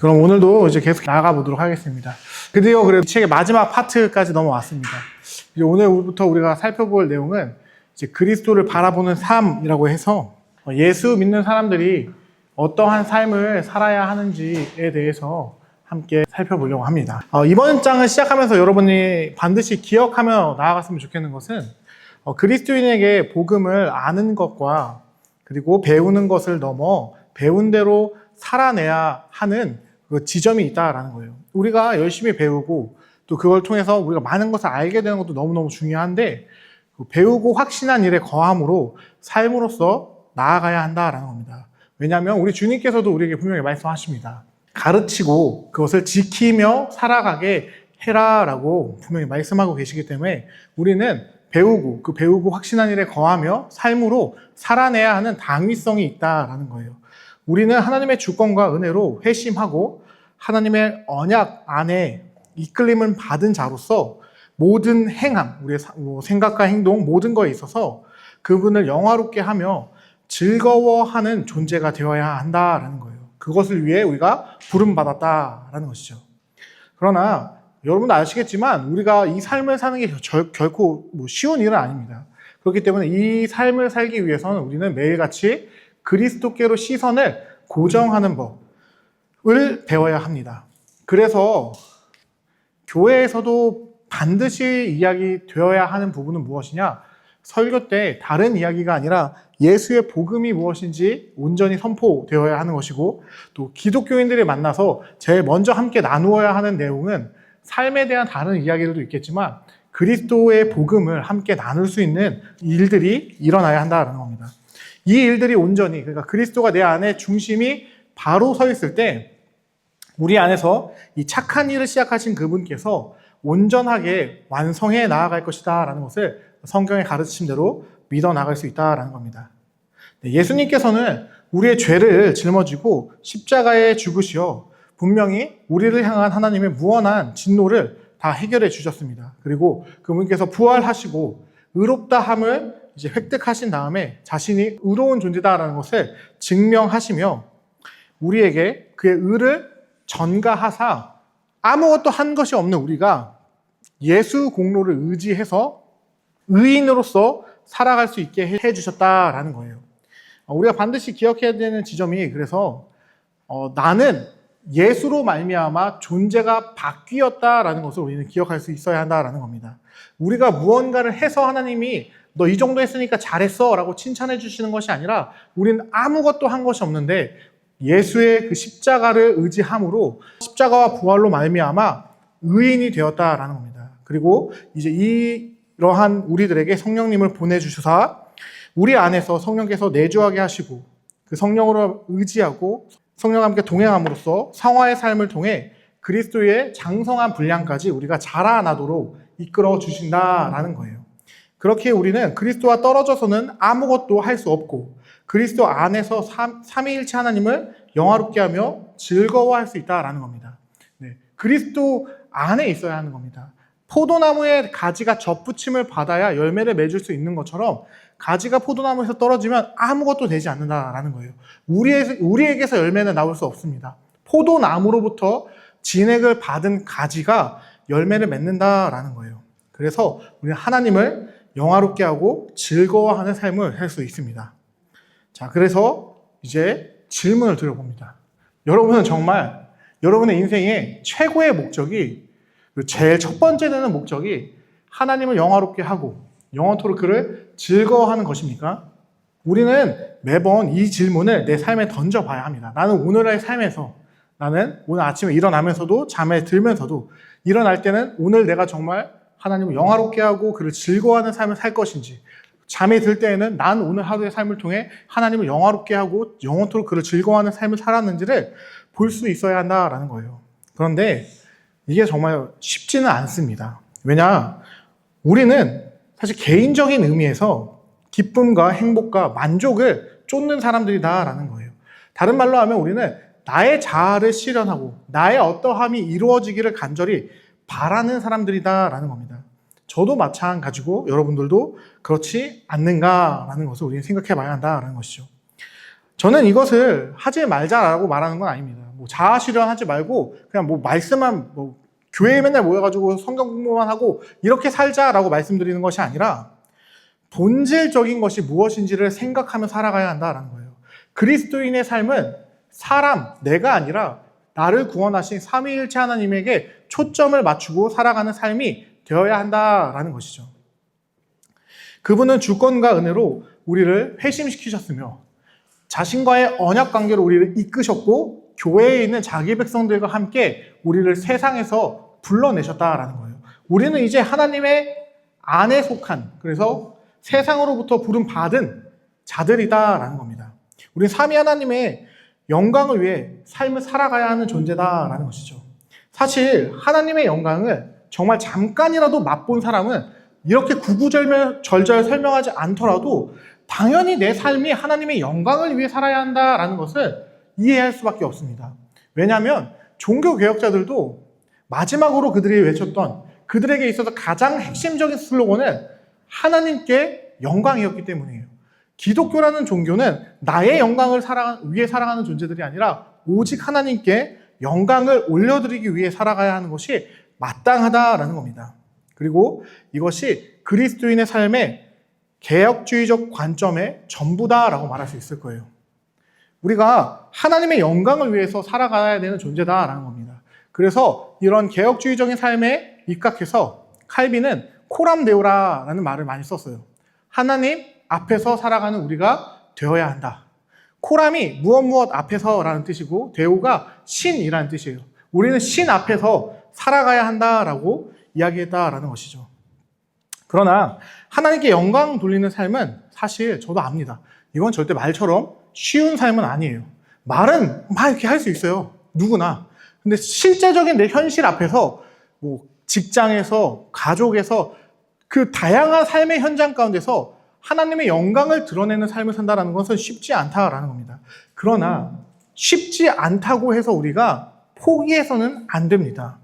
그럼 오늘도 이제 계속 나아가 보도록 하겠습니다. 드디어 그래도 이 책의 마지막 파트까지 넘어왔습니다. 이제 오늘부터 우리가 살펴볼 내용은 이제 그리스도를 바라보는 삶이라고 해서 예수 믿는 사람들이 어떠한 삶을 살아야 하는지에 대해서 함께 살펴보려고 합니다. 이번 장을 시작하면서 여러분이 반드시 기억하며 나아갔으면 좋겠는 것은 그리스도인에게 복음을 아는 것과 그리고 배우는 것을 넘어 배운 대로 살아내야 하는 그 지점이 있다라는 거예요. 우리가 열심히 배우고 또 그걸 통해서 우리가 많은 것을 알게 되는 것도 너무너무 중요한데 배우고 확신한 일에 거함으로 삶으로서 나아가야 한다라는 겁니다. 왜냐하면 우리 주님께서도 우리에게 분명히 말씀하십니다. 가르치고 그것을 지키며 살아가게 해라라고 분명히 말씀하고 계시기 때문에 우리는 배우고 확신한 일에 거하며 삶으로 살아내야 하는 당위성이 있다라는 거예요. 우리는 하나님의 주권과 은혜로 회심하고 하나님의 언약 안에 이끌림을 받은 자로서 모든 행함, 우리의 생각과 행동 모든 거에 있어서 그분을 영화롭게 하며 즐거워하는 존재가 되어야 한다라는 거예요. 그것을 위해 우리가 부름받았다라는 것이죠. 그러나 여러분도 아시겠지만 우리가 이 삶을 사는 게 결코 쉬운 일은 아닙니다. 그렇기 때문에 이 삶을 살기 위해서는 우리는 매일같이 그리스도께로 시선을 고정하는 법을 배워야 합니다. 그래서 교회에서도 반드시 이야기되어야 하는 부분은 무엇이냐? 설교 때 다른 이야기가 아니라 예수의 복음이 무엇인지 온전히 선포되어야 하는 것이고, 또 기독교인들이 만나서 제일 먼저 함께 나누어야 하는 내용은 삶에 대한 다른 이야기들도 있겠지만 그리스도의 복음을 함께 나눌 수 있는 일들이 일어나야 한다는 겁니다. 이 일들이 온전히, 그러니까 그리스도가 내 안에 중심이 바로 서 있을 때 우리 안에서 이 착한 일을 시작하신 그분께서 온전하게 완성해 나아갈 것이다 라는 것을 성경의 가르침대로 믿어 나갈 수 있다라는 겁니다. 예수님께서는 우리의 죄를 짊어지고 십자가에 죽으시어 분명히 우리를 향한 하나님의 무한한 진노를 다 해결해 주셨습니다. 그리고 그분께서 부활하시고 의롭다함을 이제 획득하신 다음에 자신이 의로운 존재다라는 것을 증명하시며 우리에게 그의 의를 전가하사 아무것도 한 것이 없는 우리가 예수 공로를 의지해서 의인으로서 살아갈 수 있게 해주셨다라는 거예요. 우리가 반드시 기억해야 되는 지점이, 그래서 나는 예수로 말미암아 존재가 바뀌었다라는 것을 우리는 기억할 수 있어야 한다라는 겁니다. 우리가 무언가를 해서 하나님이 너 이 정도 했으니까 잘했어 라고 칭찬해 주시는 것이 아니라 우리는 아무것도 한 것이 없는데 예수의 그 십자가를 의지함으로 십자가와 부활로 말미암아 의인이 되었다라는 겁니다. 그리고 이제 이러한 우리들에게 성령님을 보내주셔서 우리 안에서 성령께서 내주하게 하시고 그 성령으로 의지하고 성령과 함께 동행함으로써 성화의 삶을 통해 그리스도의 장성한 분량까지 우리가 자라나도록 이끌어 주신다라는 거예요. 그렇게 우리는 그리스도와 떨어져서는 아무것도 할 수 없고 그리스도 안에서 삼위일체 하나님을 영화롭게 하며 즐거워할 수 있다라는 겁니다. 네, 그리스도 안에 있어야 하는 겁니다. 포도나무의 가지가 접붙임을 받아야 열매를 맺을 수 있는 것처럼 가지가 포도나무에서 떨어지면 아무것도 되지 않는다라는 거예요. 우리에게서 열매는 나올 수 없습니다. 포도나무로부터 진액을 받은 가지가 열매를 맺는다라는 거예요. 그래서 우리는 하나님을 영화롭게 하고 즐거워하는 삶을 할 수 있습니다. 자, 그래서 이제 질문을 드려봅니다. 여러분은 정말 여러분의 인생의 최고의 목적이, 제일 첫 번째 되는 목적이 하나님을 영화롭게 하고 영원토록 그를 즐거워하는 것입니까? 우리는 매번 이 질문을 내 삶에 던져봐야 합니다. 나는 오늘의 삶에서, 나는 오늘 아침에 일어나면서도 잠에 들면서도 일어날 때는 오늘 내가 정말 하나님을 영화롭게 하고 그를 즐거워하는 삶을 살 것인지, 잠에 들 때에는 난 오늘 하루의 삶을 통해 하나님을 영화롭게 하고 영원토록 그를 즐거워하는 삶을 살았는지를 볼 수 있어야 한다라는 거예요. 그런데 이게 정말 쉽지는 않습니다. 왜냐, 우리는 사실 개인적인 의미에서 기쁨과 행복과 만족을 쫓는 사람들이다라는 거예요. 다른 말로 하면 우리는 나의 자아를 실현하고 나의 어떠함이 이루어지기를 간절히 바라는 사람들이다라는 겁니다. 저도 마찬가지고 여러분들도 그렇지 않는가라는 것을 우리는 생각해 봐야 한다라는 것이죠. 저는 이것을 하지 말자라고 말하는 건 아닙니다. 뭐 자아실현하지 말고 그냥 뭐 말씀만 교회에 맨날 모여가지고 성경 공부만 하고 이렇게 살자라고 말씀드리는 것이 아니라 본질적인 것이 무엇인지를 생각하며 살아가야 한다라는 거예요. 그리스도인의 삶은 사람, 내가 아니라 나를 구원하신 삼위일체 하나님에게 초점을 맞추고 살아가는 삶이 되어야 한다라는 것이죠. 그분은 주권과 은혜로 우리를 회심시키셨으며 자신과의 언약 관계로 우리를 이끄셨고 교회에 있는 자기 백성들과 함께 우리를 세상에서 불러내셨다라는 거예요. 우리는 이제 하나님의 안에 속한, 그래서 세상으로부터 부름받은 자들이다라는 겁니다. 우리는 삼위 하나님의 영광을 위해 삶을 살아가야 하는 존재다라는 것이죠. 사실 하나님의 영광을 정말 잠깐이라도 맛본 사람은 이렇게 구구절절 설명하지 않더라도 당연히 내 삶이 하나님의 영광을 위해 살아야 한다라는 것을 이해할 수밖에 없습니다. 왜냐하면 종교개혁자들도 마지막으로 그들이 외쳤던, 그들에게 있어서 가장 핵심적인 슬로건은 하나님께 영광이었기 때문이에요. 기독교라는 종교는 나의 영광을 위해 살아가는 존재들이 아니라 오직 하나님께 영광을 올려드리기 위해 살아가야 하는 것이 마땅하다라는 겁니다. 그리고 이것이 그리스도인의 삶의 개혁주의적 관점의 전부다라고 말할 수 있을 거예요. 우리가 하나님의 영광을 위해서 살아가야 되는 존재다라는 겁니다. 그래서 이런 개혁주의적인 삶에 입각해서 칼빈은 코람 데오라라는 말을 많이 썼어요. 하나님 앞에서 살아가는 우리가 되어야 한다. 코람이 무엇 앞에서라는 뜻이고 데오가 신이라는 뜻이에요. 우리는 신 앞에서 살아가야 한다라고 이야기했다라는 것이죠. 그러나 하나님께 영광 돌리는 삶은 사실 저도 압니다. 이건 절대 말처럼 쉬운 삶은 아니에요. 말은 막 이렇게 할 수 있어요. 누구나. 근데 실제적인 내 현실 앞에서 뭐 직장에서, 가족에서 그 다양한 삶의 현장 가운데서 하나님의 영광을 드러내는 삶을 산다는 것은 쉽지 않다라는 겁니다. 그러나 쉽지 않다고 해서 우리가 포기해서는 안 됩니다.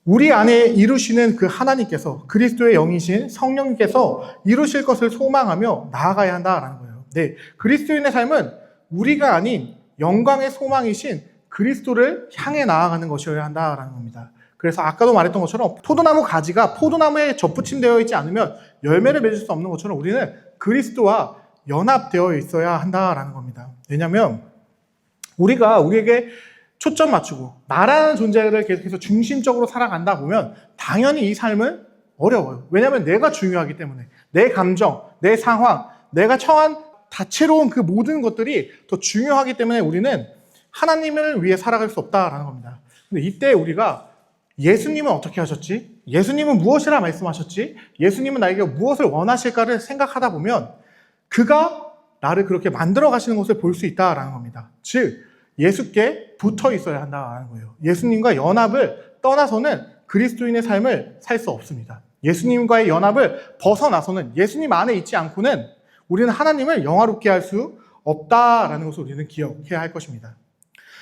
우리 안에 이루시는 그 하나님께서, 그리스도의 영이신 성령님께서 이루실 것을 소망하며 나아가야 한다라는 거예요. 네, 그리스도인의 삶은 우리가 아닌 영광의 소망이신 그리스도를 향해 나아가는 것이어야 한다라는 겁니다. 그래서 아까도 말했던 것처럼 포도나무 가지가 포도나무에 접붙임되어 있지 않으면 열매를 맺을 수 없는 것처럼 우리는 그리스도와 연합되어 있어야 한다라는 겁니다. 왜냐하면 우리에게 초점 맞추고 나라는 존재를 계속해서 중심적으로 살아간다 보면 당연히 이 삶은 어려워요. 왜냐하면 내가 중요하기 때문에 내 감정, 내 상황, 내가 처한 다채로운 그 모든 것들이 더 중요하기 때문에 우리는 하나님을 위해 살아갈 수 없다라는 겁니다. 근데 이때 우리가 예수님은 어떻게 하셨지? 예수님은 무엇이라 말씀하셨지? 예수님은 나에게 무엇을 원하실까를 생각하다 보면 그가 나를 그렇게 만들어 가시는 것을 볼 수 있다라는 겁니다. 즉 예수께 붙어 있어야 한다는 거예요. 예수님과 연합을 떠나서는 그리스도인의 삶을 살 수 없습니다. 예수님과의 연합을 벗어나서는, 예수님 안에 있지 않고는 우리는 하나님을 영화롭게 할 수 없다라는 것을 우리는 기억해야 할 것입니다.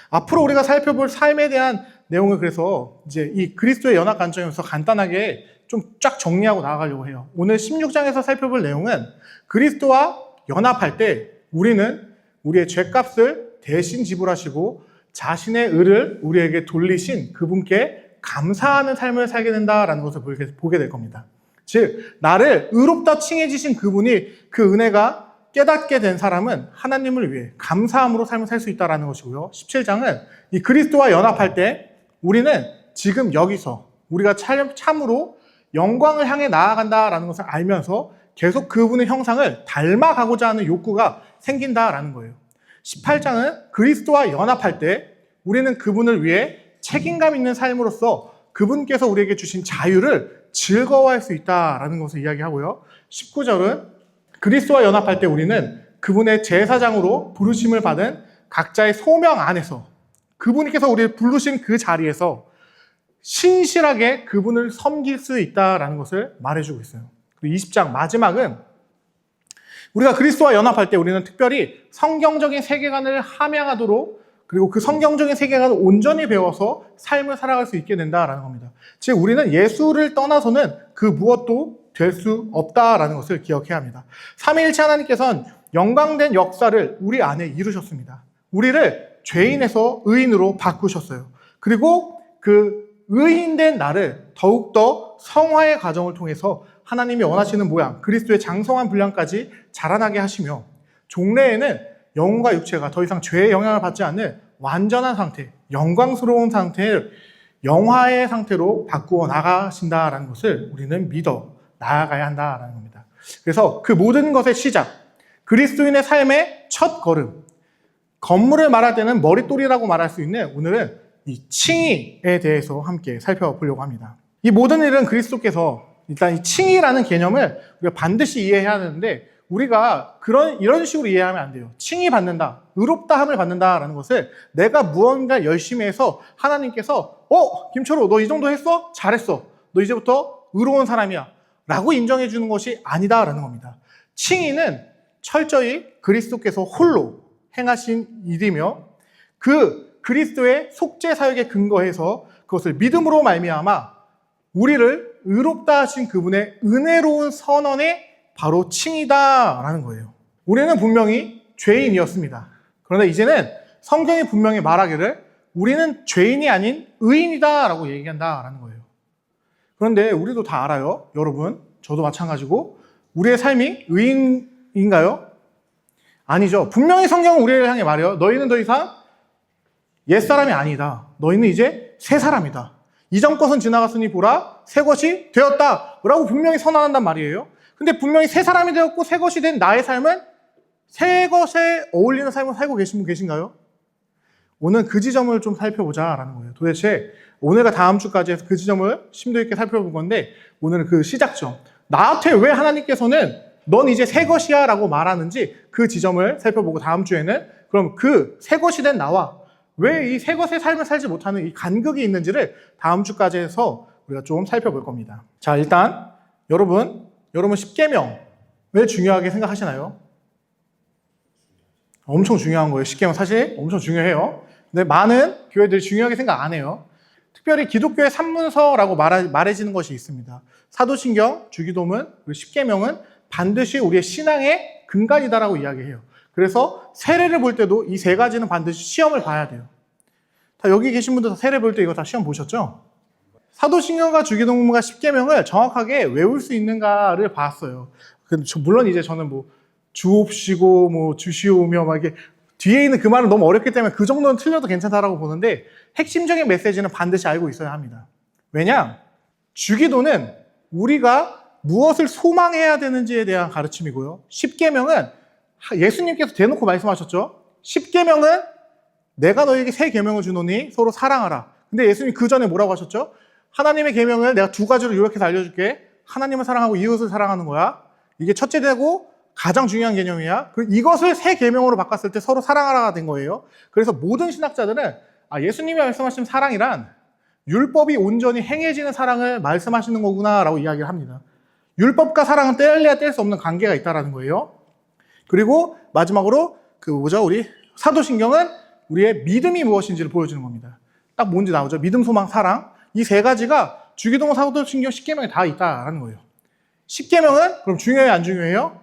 앞으로 우리가 살펴볼 삶에 대한 내용을 그래서 이제 이 그리스도의 연합 관점에서 간단하게 좀 쫙 정리하고 나아가려고 해요. 오늘 16장에서 살펴볼 내용은 그리스도와 연합할 때 우리는 우리의 죄값을 대신 지불하시고 자신의 의를 우리에게 돌리신 그분께 감사하는 삶을 살게 된다라는 것을 보게 될 겁니다. 즉 나를 의롭다 칭해지신 그분이 그 은혜가 깨닫게 된 사람은 하나님을 위해 감사함으로 삶을 살 수 있다는 것이고요. 17장은 이 그리스도와 연합할 때 우리는 지금 여기서 우리가 참으로 영광을 향해 나아간다라는 것을 알면서 계속 그분의 형상을 닮아가고자 하는 욕구가 생긴다라는 거예요. 18장은 그리스도와 연합할 때 우리는 그분을 위해 책임감 있는 삶으로서 그분께서 우리에게 주신 자유를 즐거워할 수 있다라는 것을 이야기하고요. 19절은 그리스도와 연합할 때 우리는 그분의 제사장으로 부르심을 받은 각자의 소명 안에서 그분께서 우리를 부르신 그 자리에서 신실하게 그분을 섬길 수 있다라는 것을 말해주고 있어요. 그리고 20장 마지막은 우리가 그리스도와 연합할 때 우리는 특별히 성경적인 세계관을 함양하도록 그리고 그 성경적인 세계관을 온전히 배워서 삶을 살아갈 수 있게 된다라는 겁니다. 즉 우리는 예수를 떠나서는 그 무엇도 될 수 없다라는 것을 기억해야 합니다. 삼위일체 하나님께서는 영광된 역사를 우리 안에 이루셨습니다. 우리를 죄인에서 의인으로 바꾸셨어요. 그리고 그 의인된 나를 더욱더 성화의 과정을 통해서 하나님이 원하시는 모양, 그리스도의 장성한 분량까지 자라나게 하시며 종래에는 영혼과 육체가 더 이상 죄의 영향을 받지 않는 완전한 상태, 영광스러운 상태를 영화의 상태로 바꾸어 나가신다라는 것을 우리는 믿어 나아가야 한다라는 겁니다. 그래서 그 모든 것의 시작, 그리스도인의 삶의 첫 걸음, 건물을 말할 때는 머릿돌이라고 말할 수 있는 오늘은 이 칭의에 대해서 함께 살펴보려고 합니다. 이 모든 일은 그리스도께서 일단 이 칭의라는 개념을 우리가 반드시 이해해야 되는데 우리가 이런 식으로 이해하면 안 돼요. 칭의 받는다, 의롭다함을 받는다라는 것을 내가 무언가 열심히 해서 하나님께서 김철호 너 이 정도 했어? 잘했어. 너 이제부터 의로운 사람이야 라고 인정해 주는 것이 아니다라는 겁니다. 칭의는 철저히 그리스도께서 홀로 행하신 일이며 그 그리스도의 속죄 사역에 근거해서 그것을 믿음으로 말미암아 우리를 의롭다 하신 그분의 은혜로운 선언에 바로 칭의다라는 거예요. 우리는 분명히 죄인이었습니다. 그런데 이제는 성경이 분명히 말하기를 우리는 죄인이 아닌 의인이다라고 얘기한다라는 거예요. 그런데 우리도 다 알아요. 여러분, 저도 마찬가지고 우리의 삶이 의인인가요? 아니죠. 분명히 성경은 우리를 향해 말해요. 너희는 더 이상 옛사람이 아니다. 너희는 이제 새 사람이다. 이전 것은 지나갔으니 보라 새 것이 되었다 라고 분명히 선언한단 말이에요. 근데 분명히 새 사람이 되었고 새 것이 된 나의 삶은 새 것에 어울리는 삶을 살고 계신 분 계신가요? 오늘 그 지점을 좀 살펴보자라는 거예요. 도대체 오늘과 다음 주까지 해서 그 지점을 심도 있게 살펴볼 건데 오늘은 그 시작점, 나한테 왜 하나님께서는 넌 이제 새 것이야 라고 말하는지 그 지점을 살펴보고 다음 주에는 그럼 그 새 것이 된 나와 왜 이 새 것의 삶을 살지 못하는 이 간극이 있는지를 다음 주까지 해서 우리가 좀 살펴볼 겁니다. 자, 일단 여러분 십계명 왜 중요하게 생각하시나요? 엄청 중요한 거예요. 십계명 사실 엄청 중요해요. 근데 많은 교회들이 중요하게 생각 안 해요. 특별히 기독교의 산문서라고 말해지는 것이 있습니다. 사도신경, 주기도문, 그리고 십계명은 반드시 우리의 신앙의 근간이다라고 이야기해요. 그래서 세례를 볼 때도 이 세 가지는 반드시 시험을 봐야 돼요. 다 여기 계신 분들 다 세례 볼 때 이거 다 시험 보셨죠? 사도신경과 주기도문과 십계명을 정확하게 외울 수 있는가를 봤어요. 물론 이제 저는 주옵시고 주시오며 이게 뒤에 있는 그 말은 너무 어렵기 때문에 그 정도는 틀려도 괜찮다라고 보는데 핵심적인 메시지는 반드시 알고 있어야 합니다. 왜냐? 주기도는 우리가 무엇을 소망해야 되는지에 대한 가르침이고요. 십계명은 예수님께서 대놓고 말씀하셨죠. 십계명은 내가 너에게 새 계명을 주노니 서로 사랑하라. 근데 예수님이 그 전에 뭐라고 하셨죠? 하나님의 계명을 내가 두 가지로 요약해서 알려줄게. 하나님을 사랑하고 이웃을 사랑하는 거야. 이게 첫째 되고 가장 중요한 개념이야. 이것을 새 계명으로 바꿨을 때 서로 사랑하라가 된 거예요. 그래서 모든 신학자들은 예수님이 말씀하신 사랑이란 율법이 온전히 행해지는 사랑을 말씀하시는 거구나라고 이야기를 합니다. 율법과 사랑은 뗄래야 뗄 수 없는 관계가 있다라는 거예요. 그리고 마지막으로 우리 사도신경은 우리의 믿음이 무엇인지를 보여주는 겁니다. 딱 뭔지 나오죠. 믿음, 소망, 사랑. 이 세 가지가 주기도문, 사도신경, 십계명에 다 있다라는 거예요. 십계명은 그럼 중요해요, 안 중요해요?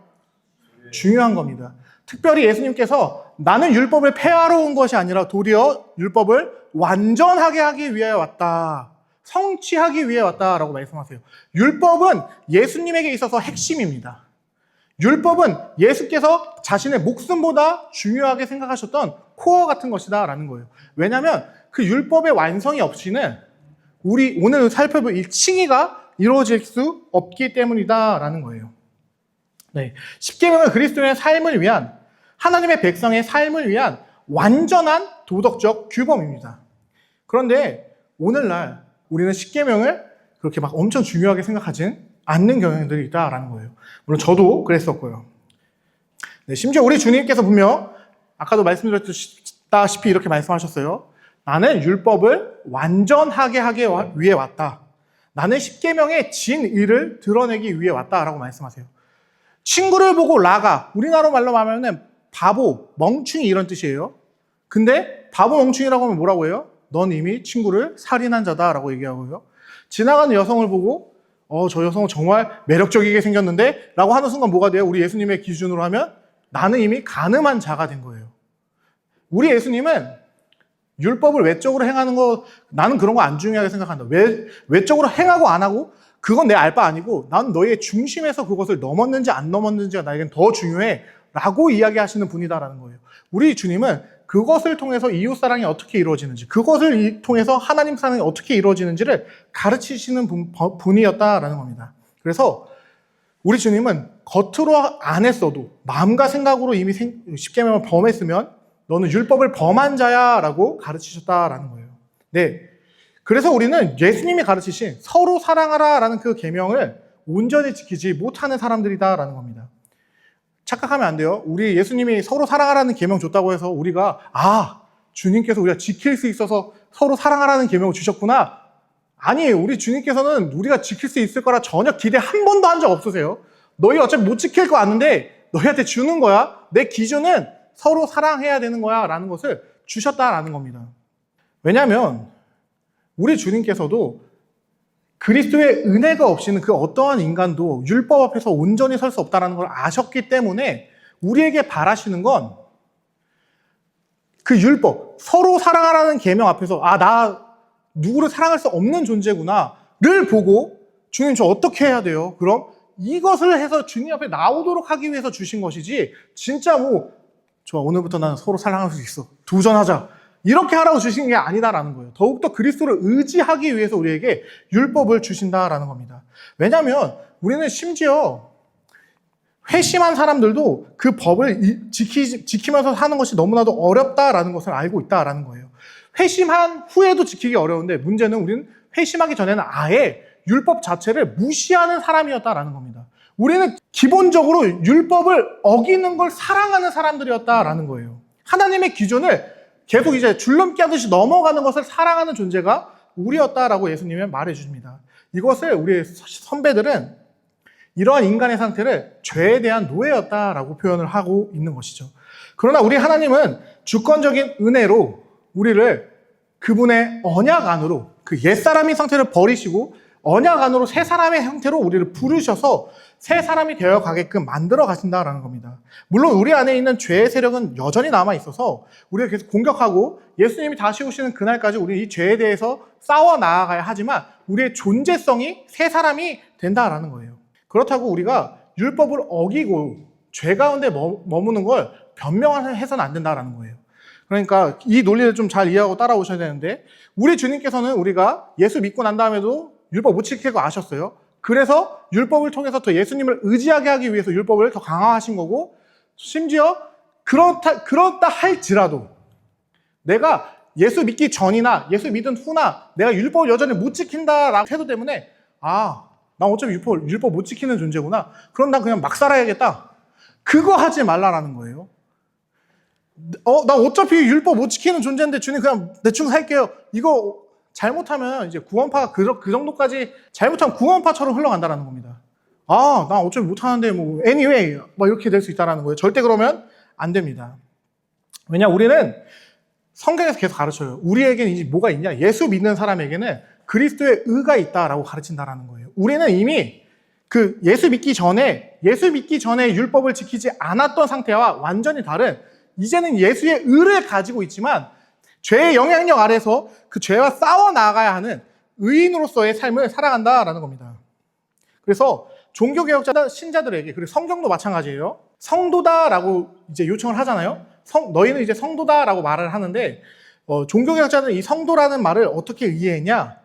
중요한 겁니다. 특별히 예수님께서 나는 율법을 폐하러 온 것이 아니라 도리어 율법을 완전하게 하기 위하여 왔다. 성취하기 위해 왔다라고 말씀하세요. 율법은 예수님에게 있어서 핵심입니다. 율법은 예수께서 자신의 목숨보다 중요하게 생각하셨던 코어 같은 것이다 라는 거예요. 왜냐하면 그 율법의 완성이 없이는 우리 오늘 살펴볼 이 칭의가 이루어질 수 없기 때문이다 라는 거예요. 네, 십계명은 그리스도인의 삶을 위한 하나님의 백성의 삶을 위한 완전한 도덕적 규범입니다. 그런데 오늘날 우리는 십계명을 그렇게 엄청 중요하게 생각하진 않는 경향들이 있다라는 거예요. 물론 저도 그랬었고요. 네, 심지어 우리 주님께서 분명 아까도 말씀드렸다시피 이렇게 말씀하셨어요. 나는 율법을 완전하게 하기 위해 왔다. 나는 십계명의 진의를 드러내기 위해 왔다라고 말씀하세요. 친구를 보고 라가, 우리나라 말로 말하면 바보, 멍충이 이런 뜻이에요. 근데 바보, 멍충이라고 하면 뭐라고 해요? 넌 이미 친구를 살인한 자다라고 얘기하고요. 지나가는 여성을 보고 저 여성은 정말 매력적이게 생겼는데 라고 하는 순간 뭐가 돼요? 우리 예수님의 기준으로 하면 나는 이미 간음한 자가 된 거예요. 우리 예수님은 율법을 외적으로 행하는 거 나는 그런 거 안 중요하게 생각한다. 외적으로 행하고 안 하고 그건 내 알 바 아니고 난 너의 중심에서 그것을 넘었는지 안 넘었는지가 나에겐 더 중요해 라고 이야기하시는 분이다라는 거예요. 우리 주님은 그것을 통해서 이웃사랑이 어떻게 이루어지는지, 그것을 통해서 하나님 사랑이 어떻게 이루어지는지를 가르치시는 분이었다라는 겁니다. 그래서 우리 주님은 겉으로 안 했어도 마음과 생각으로 이미 십계명을 범했으면 너는 율법을 범한 자야 라고 가르치셨다라는 거예요. 네. 그래서 우리는 예수님이 가르치신 서로 사랑하라 라는 그 계명을 온전히 지키지 못하는 사람들이다라는 겁니다. 착각하면 안 돼요. 우리 예수님이 서로 사랑하라는 계명 줬다고 해서 우리가 주님께서 우리가 지킬 수 있어서 서로 사랑하라는 계명을 주셨구나. 아니, 우리 주님께서는 우리가 지킬 수 있을 거라 전혀 기대 한 번도 한 적 없으세요. 너희 어차피 못 지킬 거 아는데 너희한테 주는 거야. 내 기준은 서로 사랑해야 되는 거야 라는 것을 주셨다라는 겁니다. 왜냐하면 우리 주님께서도 그리스도의 은혜가 없이는 그 어떠한 인간도 율법 앞에서 온전히 설 수 없다는 걸 아셨기 때문에 우리에게 바라시는 건 그 율법, 서로 사랑하라는 계명 앞에서 나 누구를 사랑할 수 없는 존재구나를 보고 주님 저 어떻게 해야 돼요? 그럼 이것을 해서 주님 앞에 나오도록 하기 위해서 주신 것이지 진짜 좋아 오늘부터 나는 서로 사랑할 수 있어. 도전하자. 이렇게 하라고 주신 게 아니다라는 거예요. 더욱더 그리스도를 의지하기 위해서 우리에게 율법을 주신다라는 겁니다. 왜냐하면 우리는 심지어 회심한 사람들도 그 법을 지키면서 사는 것이 너무나도 어렵다라는 것을 알고 있다라는 거예요. 회심한 후에도 지키기 어려운데 문제는 우리는 회심하기 전에는 아예 율법 자체를 무시하는 사람이었다라는 겁니다. 우리는 기본적으로 율법을 어기는 걸 사랑하는 사람들이었다라는 거예요. 하나님의 기준을 계속 이제 줄넘기 하듯이 넘어가는 것을 사랑하는 존재가 우리였다라고 예수님은 말해 주십니다. 이것을 우리 선배들은 이러한 인간의 상태를 죄에 대한 노예였다라고 표현을 하고 있는 것이죠. 그러나 우리 하나님은 주권적인 은혜로 우리를 그분의 언약 안으로 그 옛사람의 상태를 버리시고 언약 안으로 새 사람의 형태로 우리를 부르셔서 새 사람이 되어 가게끔 만들어 가신다라는 겁니다. 물론 우리 안에 있는 죄의 세력은 여전히 남아 있어서 우리가 계속 공격하고 예수님이 다시 오시는 그날까지 우리 이 죄에 대해서 싸워 나아가야 하지만 우리의 존재성이 새 사람이 된다라는 거예요. 그렇다고 우리가 율법을 어기고 죄 가운데 머무는 걸 변명해서는 안 된다라는 거예요. 그러니까 이 논리를 좀 잘 이해하고 따라오셔야 되는데 우리 주님께서는 우리가 예수 믿고 난 다음에도 율법 못 지킬 거 아셨어요. 그래서 율법을 통해서 더 예수님을 의지하게 하기 위해서 율법을 더 강화하신 거고 심지어 그렇다 할지라도 내가 예수 믿기 전이나 예수 믿은 후나 내가 율법을 여전히 못 지킨다라는 태도 때문에 나 어차피 율법 못 지키는 존재구나. 그럼 난 그냥 막 살아야겠다. 그거 하지 말라라는 거예요. 나 어차피 율법 못 지키는 존재인데 주님 그냥 대충 살게요. 이거 잘못하면 이제 구원파가 그 정도까지 잘못하면 구원파처럼 흘러간다는 겁니다. 나 어차피 못하는데 anyway 이렇게 될 수 있다는 거예요. 절대 그러면 안 됩니다. 왜냐 우리는 성경에서 계속 가르쳐요. 우리에게는 이제 뭐가 있냐? 예수 믿는 사람에게는 그리스도의 의가 있다라고 가르친다라는 거예요. 우리는 이미 그 예수 믿기 전에 율법을 지키지 않았던 상태와 완전히 다른 이제는 예수의 의를 가지고 있지만 죄의 영향력 아래서 그 죄와 싸워 나가야 하는 의인으로서의 삶을 살아간다라는 겁니다. 그래서 종교개혁자 신자들에게 그리고 성경도 마찬가지예요. 성도다라고 이제 요청을 하잖아요. 너희는 이제 성도다라고 말을 하는데 종교개혁자는 이 성도라는 말을 어떻게 이해했냐?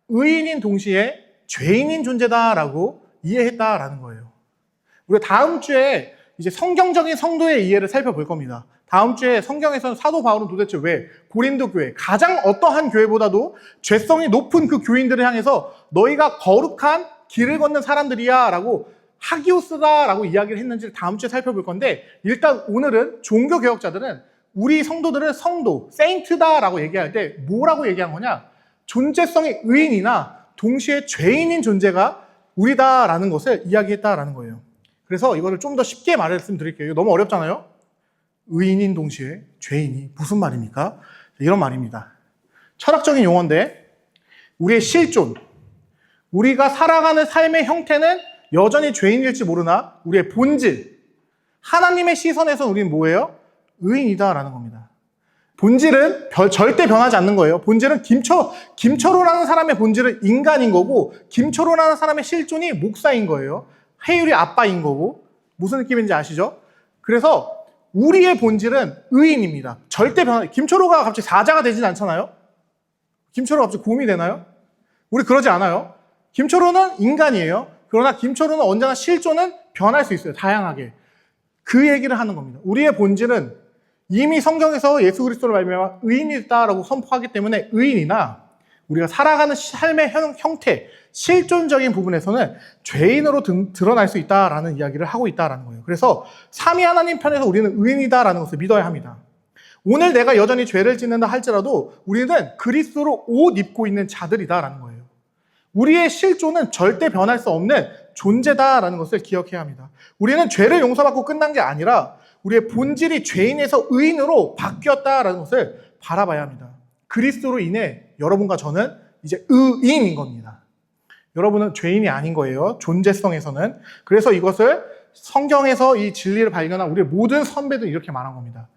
의인인 동시에 죄인인 존재다라고 이해했다라는 거예요. 우리가 다음 주에 이제 성경적인 성도의 이해를 살펴볼 겁니다. 다음 주에 성경에서는 사도 바울은 도대체 왜 고린도 교회, 가장 어떠한 교회보다도 죄성이 높은 그 교인들을 향해서 너희가 거룩한 길을 걷는 사람들이야 라고 하기오스다라고 이야기를 했는지를 다음 주에 살펴볼 건데 일단 오늘은 종교개혁자들은 우리 성도들은 성도, 세인트다라고 얘기할 때 뭐라고 얘기한 거냐? 존재성이 의인이나 동시에 죄인인 존재가 우리다라는 것을 이야기했다라는 거예요. 그래서 이거를 좀 더 쉽게 말씀드릴게요. 이거 너무 어렵잖아요? 의인인 동시에 죄인이 무슨 말입니까? 이런 말입니다. 철학적인 용어인데 우리의 실존, 우리가 살아가는 삶의 형태는 여전히 죄인일지 모르나 우리의 본질, 하나님의 시선에서 우리는 뭐예요? 의인이다라는 겁니다. 본질은 절대 변하지 않는 거예요. 본질은 김철호라는 사람의 본질은 인간인 거고, 김철호라는 사람의 실존이 목사인 거예요. 해율이 아빠인 거고. 무슨 느낌인지 아시죠? 그래서 우리의 본질은 의인입니다. 김철호가 갑자기 사자가 되진 않잖아요? 김철호가 갑자기 곰이 되나요? 우리 그러지 않아요. 김철호는 인간이에요. 그러나 김철호는 언제나 실존은 변할 수 있어요. 다양하게. 그 얘기를 하는 겁니다. 우리의 본질은 이미 성경에서 예수 그리스도를 말미암아 의인이다라고 선포하기 때문에 의인이나 우리가 살아가는 삶의 형태, 실존적인 부분에서는 죄인으로 드러날 수 있다라는 이야기를 하고 있다라는 거예요. 그래서 삼위 하나님 편에서 우리는 의인이다라는 것을 믿어야 합니다. 오늘 내가 여전히 죄를 짓는다 할지라도 우리는 그리스도로 옷 입고 있는 자들이다라는 거예요. 우리의 실존은 절대 변할 수 없는 존재다라는 것을 기억해야 합니다. 우리는 죄를 용서받고 끝난 게 아니라 우리의 본질이 죄인에서 의인으로 바뀌었다라는 것을 바라봐야 합니다. 그리스도로 인해 여러분과 저는 이제 의인인 겁니다. 여러분은 죄인이 아닌 거예요. 존재성에서는. 그래서 이것을 성경에서 이 진리를 발견한 우리의 모든 선배들이 이렇게 말한 겁니다.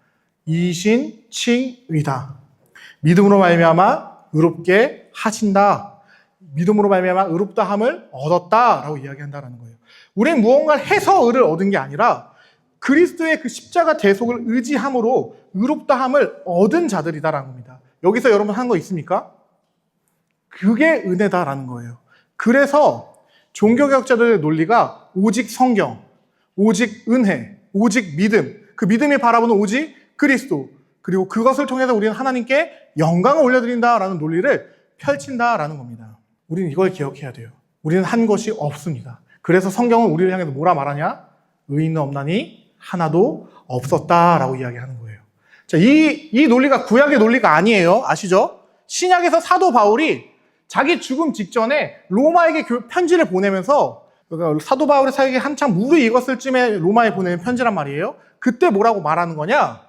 이신칭의다. 믿음으로 말미암아 의롭게 하신다. 믿음으로 말미암아 의롭다함을 얻었다라고 이야기한다라는 거예요. 우리는 무언가를 해서 의를 얻은 게 아니라 그리스도의 그 십자가 대속을 의지함으로 의롭다함을 얻은 자들이다라는 겁니다. 여기서 여러분 한 거 있습니까? 그게 은혜다라는 거예요. 그래서 종교개혁자들의 논리가 오직 성경, 오직 은혜, 오직 믿음, 그 믿음이 바라보는 오직 그리스도, 그리고 그것을 통해서 우리는 하나님께 영광을 올려드린다라는 논리를 펼친다라는 겁니다. 우리는 이걸 기억해야 돼요. 우리는 한 것이 없습니다. 그래서 성경은 우리를 향해서 뭐라 말하냐? 의인은 없나니 하나도 없었다라고 이야기하는 거예요. 자, 이 논리가 구약의 논리가 아니에요. 아시죠? 신약에서 사도 바울이 자기 죽음 직전에 로마에게 편지를 보내면서, 그러니까 사도 바울의 사역이 한참 무르익었을 쯤에 로마에 보내는 편지란 말이에요. 그때 뭐라고 말하는 거냐?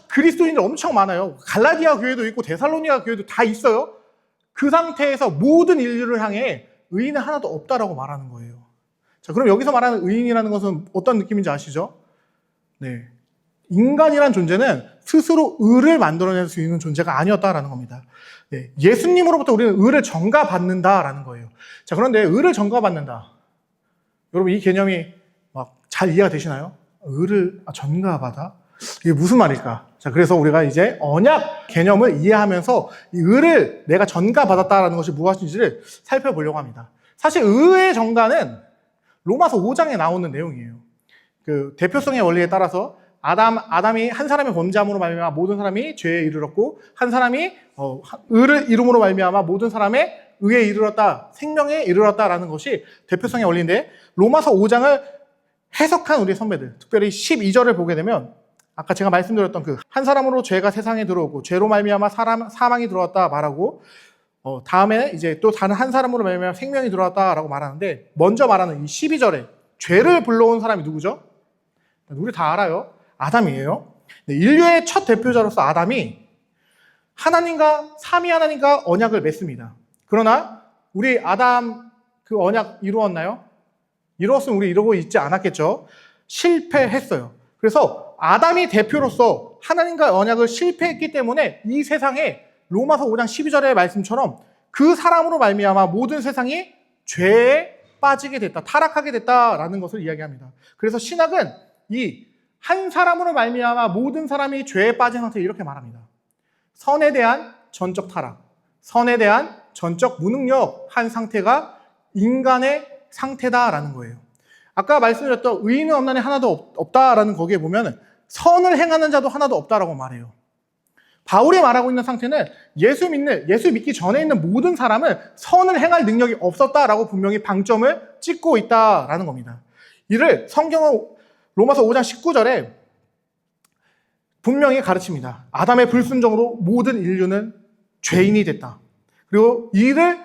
그리스도인들 엄청 많아요. 갈라디아 교회도 있고 데살로니가 교회도 다 있어요. 그 상태에서 모든 인류를 향해 의인은 하나도 없다라고 말하는 거예요. 자, 그럼 여기서 말하는 의인이라는 것은 어떤 느낌인지 아시죠? 네. 인간이란 존재는 스스로 의를 만들어낼 수 있는 존재가 아니었다라는 겁니다. 네. 예수님으로부터 우리는 의를 전가받는다라는 거예요. 자, 그런데 의를 전가받는다. 여러분, 이 개념이 막 잘 이해가 되시나요? 의를 전가받아? 이게 무슨 말일까? 자, 그래서 우리가 이제 언약 개념을 이해하면서 이 의를 내가 전가받았다라는 것이 무엇인지를 살펴보려고 합니다. 사실 의의 전가는 로마서 5장에 나오는 내용이에요. 그 대표성의 원리에 따라서 아담이 한 사람의 범죄함으로 말미암아 모든 사람이 죄에 이르렀고 한 사람이 의를 이름으로 말미암아 모든 사람의 의에 이르렀다, 생명에 이르렀다라는 것이 대표성의 원리인데 로마서 5장을 해석한 우리 선배들, 특별히 12절을 보게 되면 아까 제가 말씀드렸던 그 한 사람으로 죄가 세상에 들어오고 죄로 말미암아 사망이 들어왔다 말하고 다음에 이제 또 다른 한 사람으로 말미암아 생명이 들어왔다라고 말하는데 먼저 말하는 이 12절에 죄를 불러온 사람이 누구죠? 우리 다 알아요. 아담이에요. 인류의 첫 대표자로서 아담이 하나님과 삼위 하나님과 언약을 맺습니다. 그러나 우리 아담 그 언약 이루었나요? 이루었으면 우리 이러고 있지 않았겠죠. 실패했어요. 그래서 아담이 대표로서 하나님과 언약을 실패했기 때문에 이 세상에 로마서 5장 12절의 말씀처럼 그 사람으로 말미암아 모든 세상이 죄에 빠지게 됐다, 타락하게 됐다라는 것을 이야기합니다. 그래서 신학은 이 한 사람으로 말미암아 모든 사람이 죄에 빠진 상태를 이렇게 말합니다. 선에 대한 전적 타락, 선에 대한 전적 무능력한 상태가 인간의 상태다라는 거예요. 아까 말씀드렸던 의인은 없나니 하나도 없다라는 거기에 보면 선을 행하는 자도 하나도 없다라고 말해요. 바울이 말하고 있는 상태는 예수 믿기 전에 있는 모든 사람은 선을 행할 능력이 없었다라고 분명히 방점을 찍고 있다라는 겁니다. 이를 성경은 로마서 5장 19절에 분명히 가르칩니다. 아담의 불순종으로 모든 인류는 죄인이 됐다. 그리고 이를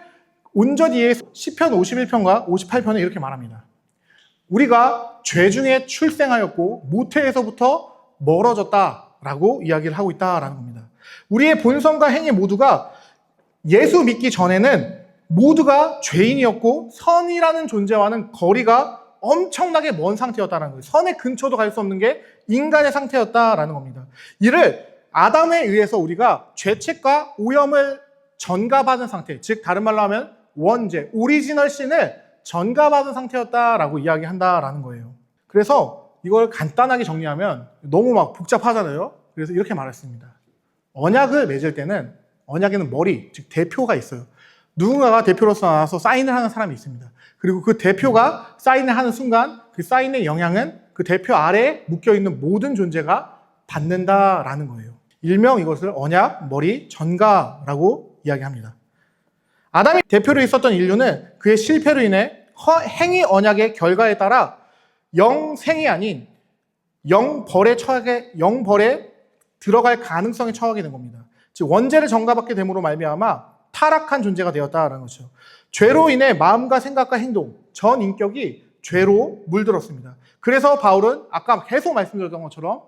온전히 이해해서 시편 51편과 58편에 이렇게 말합니다. 우리가 죄 중에 출생하였고 모태에서부터 멀어졌다라고 이야기를 하고 있다라는 겁니다. 우리의 본성과 행위 모두가 예수 믿기 전에는 모두가 죄인이었고 선이라는 존재와는 거리가 엄청나게 먼 상태였다는 거예요. 선의 근처도 갈 수 없는 게 인간의 상태였다라는 겁니다. 이를 아담에 의해서 우리가 죄책과 오염을 전가받은 상태, 즉 다른 말로 하면 원죄, 오리지널 신을 전가받은 상태였다라고 이야기한다라는 거예요. 그래서 이걸 간단하게 정리하면 너무 막 복잡하잖아요. 그래서 이렇게 말했습니다. 언약을 맺을 때는 언약에는 머리, 즉 대표가 있어요. 누군가가 대표로서 나와서 사인을 하는 사람이 있습니다. 그리고 그 대표가 사인을 하는 순간 그 사인의 영향은 그 대표 아래에 묶여있는 모든 존재가 받는다라는 거예요. 일명 이것을 언약, 머리, 전가라고 이야기합니다. 아담이 대표로 있었던 인류는 그의 실패로 인해 행위 언약의 결과에 따라 영생이 아닌 영벌에 들어갈 가능성에 처하게 된 겁니다. 즉 원죄를 전가받게 됨으로 말미암아 타락한 존재가 되었다라는 것이죠. 죄로 인해 마음과 생각과 행동, 전 인격이 죄로 물들었습니다. 그래서 바울은 아까 계속 말씀드렸던 것처럼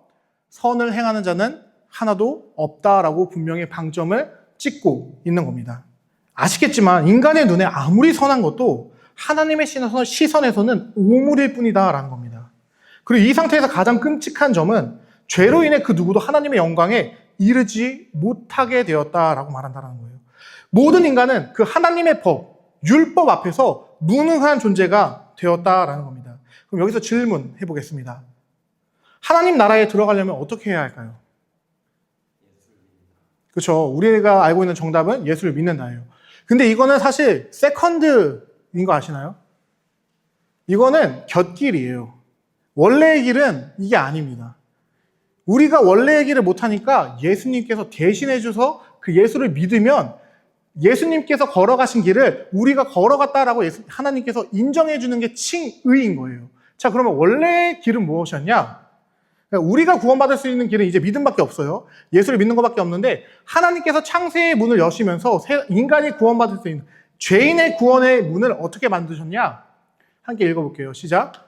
선을 행하는 자는 하나도 없다라고 분명히 방점을 찍고 있는 겁니다. 아시겠지만 인간의 눈에 아무리 선한 것도 하나님의 시선에서는 오물일 뿐이다라는 겁니다. 그리고 이 상태에서 가장 끔찍한 점은 죄로 인해 그 누구도 하나님의 영광에 이르지 못하게 되었다라고 말한다는 거예요. 모든 인간은 그 하나님의 법, 율법 앞에서 무능한 존재가 되었다라는 겁니다. 그럼 여기서 질문해 보겠습니다. 하나님 나라에 들어가려면 어떻게 해야 할까요? 그렇죠. 우리가 알고 있는 정답은 예수를 믿는다예요. 근데 이거는 사실 세컨드인 거 아시나요? 이거는 곁길이에요. 원래의 길은 이게 아닙니다. 우리가 원래의 길을 못하니까 예수님께서 대신해 줘서 그 예수를 믿으면 예수님께서 걸어가신 길을 우리가 걸어갔다라고 하나님께서 인정해 주는 게 칭의인 거예요. 자, 그러면 원래의 길은 무엇이었냐? 그러니까 우리가 구원받을 수 있는 길은 이제 믿음밖에 없어요. 예수를 믿는 것밖에 없는데 하나님께서 창세의 문을 여시면서 인간이 구원받을 수 있는 죄인의 구원의 문을 어떻게 만드셨냐? 함께 읽어볼게요. 시작.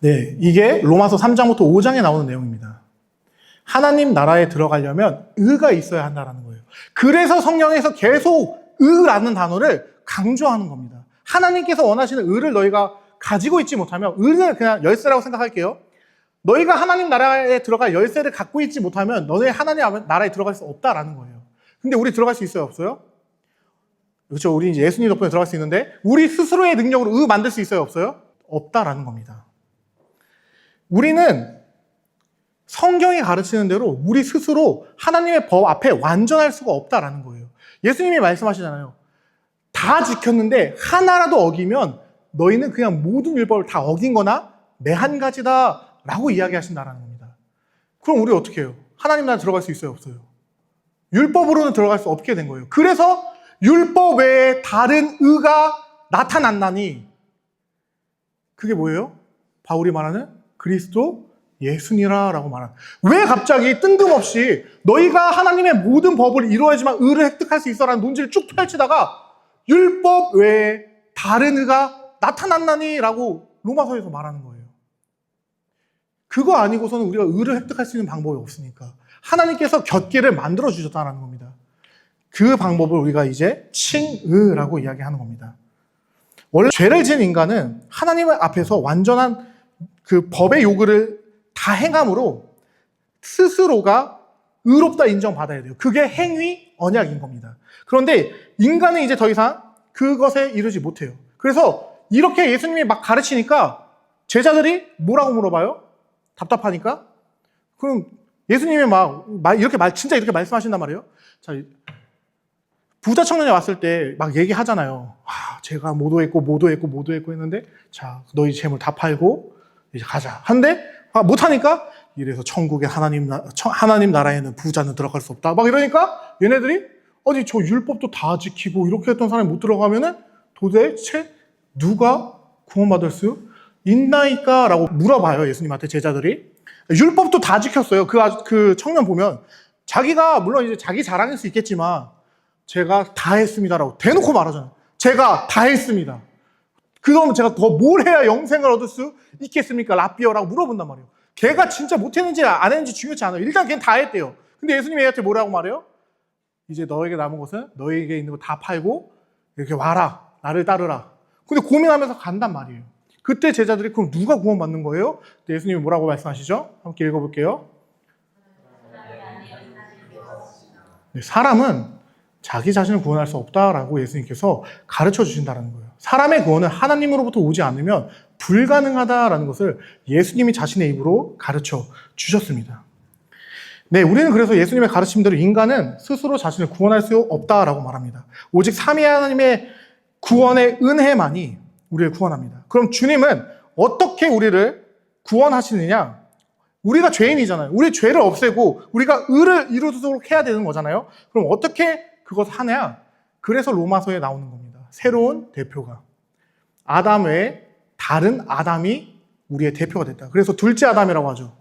네, 이게 로마서 3장부터 5장에 나오는 내용입니다. 하나님 나라에 들어가려면 의가 있어야 한다는 거예요. 그래서 성경에서 계속 의라는 단어를 강조하는 겁니다. 하나님께서 원하시는 의를 너희가 가지고 있지 못하면, 의는 그냥 열쇠라고 생각할게요. 너희가 하나님 나라에 들어갈 열쇠를 갖고 있지 못하면 너네 하나님 나라에 들어갈 수 없다라는 거예요. 근데 우리 들어갈 수 있어요, 없어요? 그렇죠. 우리 이제 예수님 덕분에 들어갈 수 있는데 우리 스스로의 능력으로 의 만들 수 있어요, 없어요? 없다라는 겁니다. 우리는 성경이 가르치는 대로 우리 스스로 하나님의 법 앞에 완전할 수가 없다라는 거예요. 예수님이 말씀하시잖아요. 다 지켰는데 하나라도 어기면 너희는 그냥 모든 율법을 다 어긴 거나 매 한 가지다 라고 이야기하신다는 겁니다. 그럼 우리 어떻게 해요? 하나님 나라 들어갈 수 있어요, 없어요? 율법으로는 들어갈 수 없게 된 거예요. 그래서 율법 외에 다른 의가 나타났나니 그게 뭐예요? 바울이 말하는 그리스도 예수니라라고 말하는. 왜 갑자기 뜬금없이 너희가 하나님의 모든 법을 이루어야지만 의를 획득할 수 있어라는 논지를 쭉 펼치다가 율법 외에 다른 의가 나타났나니라고 로마서에서 말하는 거예요. 그거 아니고서는 우리가 의를 획득할 수 있는 방법이 없으니까 하나님께서 곁길을 만들어 주셨다는 겁니다. 그 방법을 우리가 이제 칭의라고 이야기하는 겁니다. 원래 죄를 지은 인간은 하나님 앞에서 완전한 그 법의 요구를 다 행함으로 스스로가 의롭다 인정받아야 돼요. 그게 행위 언약인 겁니다. 그런데 인간은 이제 더 이상 그것에 이르지 못해요. 그래서 이렇게 예수님이 막 가르치니까 제자들이 뭐라고 물어봐요? 답답하니까? 그럼 예수님이 진짜 이렇게 말씀하신단 말이에요. 자, 부자 청년이 왔을 때 막 얘기하잖아요. 제가 모도했고 했는데, 자, 너희 재물 다 팔고, 이제 가자. 한데, 못하니까, 이래서 천국의 하나님 나라에는 부자는 들어갈 수 없다. 막 이러니까, 얘네들이, 아니, 저 율법도 다 지키고, 이렇게 했던 사람이 못 들어가면은, 도대체 누가 구원받을 수 있나이까? 라고 물어봐요, 예수님한테 제자들이. 율법도 다 지켰어요. 그 청년 보면, 자기가, 물론 이제 자기 자랑일 수 있겠지만, 제가 다 했습니다라고 대놓고 말하잖아요. 제가 다 했습니다. 그러면 제가 더 뭘 해야 영생을 얻을 수 있겠습니까? 라삐어라고 물어본단 말이에요. 걔가 진짜 못했는지 안 했는지 중요치 않아요. 일단 걔는 다 했대요. 근데 예수님이 얘한테 뭐라고 말해요? 이제 너에게 남은 것은 너에게 있는 거 다 팔고 이렇게 와라. 나를 따르라. 근데 고민하면서 간단 말이에요. 그때 제자들이 그럼 누가 구원받는 거예요? 예수님이 뭐라고 말씀하시죠? 함께 읽어볼게요. 네, 사람은 자기 자신을 구원할 수 없다라고 예수님께서 가르쳐 주신다는 거예요. 사람의 구원은 하나님으로부터 오지 않으면 불가능하다라는 것을 예수님이 자신의 입으로 가르쳐 주셨습니다. 네, 우리는 그래서 예수님의 가르침대로 인간은 스스로 자신을 구원할 수 없다라고 말합니다. 오직 삼위 하나님의 구원의 은혜만이 우리를 구원합니다. 그럼 주님은 어떻게 우리를 구원하시느냐? 우리가 죄인이잖아요. 우리 죄를 없애고 우리가 의를 이루도록 해야 되는 거잖아요. 그럼 어떻게 그것을 하냐? 그래서 로마서에 나오는 겁니다. 새로운 대표가. 아담 외에 다른 아담이 우리의 대표가 됐다. 그래서 둘째 아담이라고 하죠.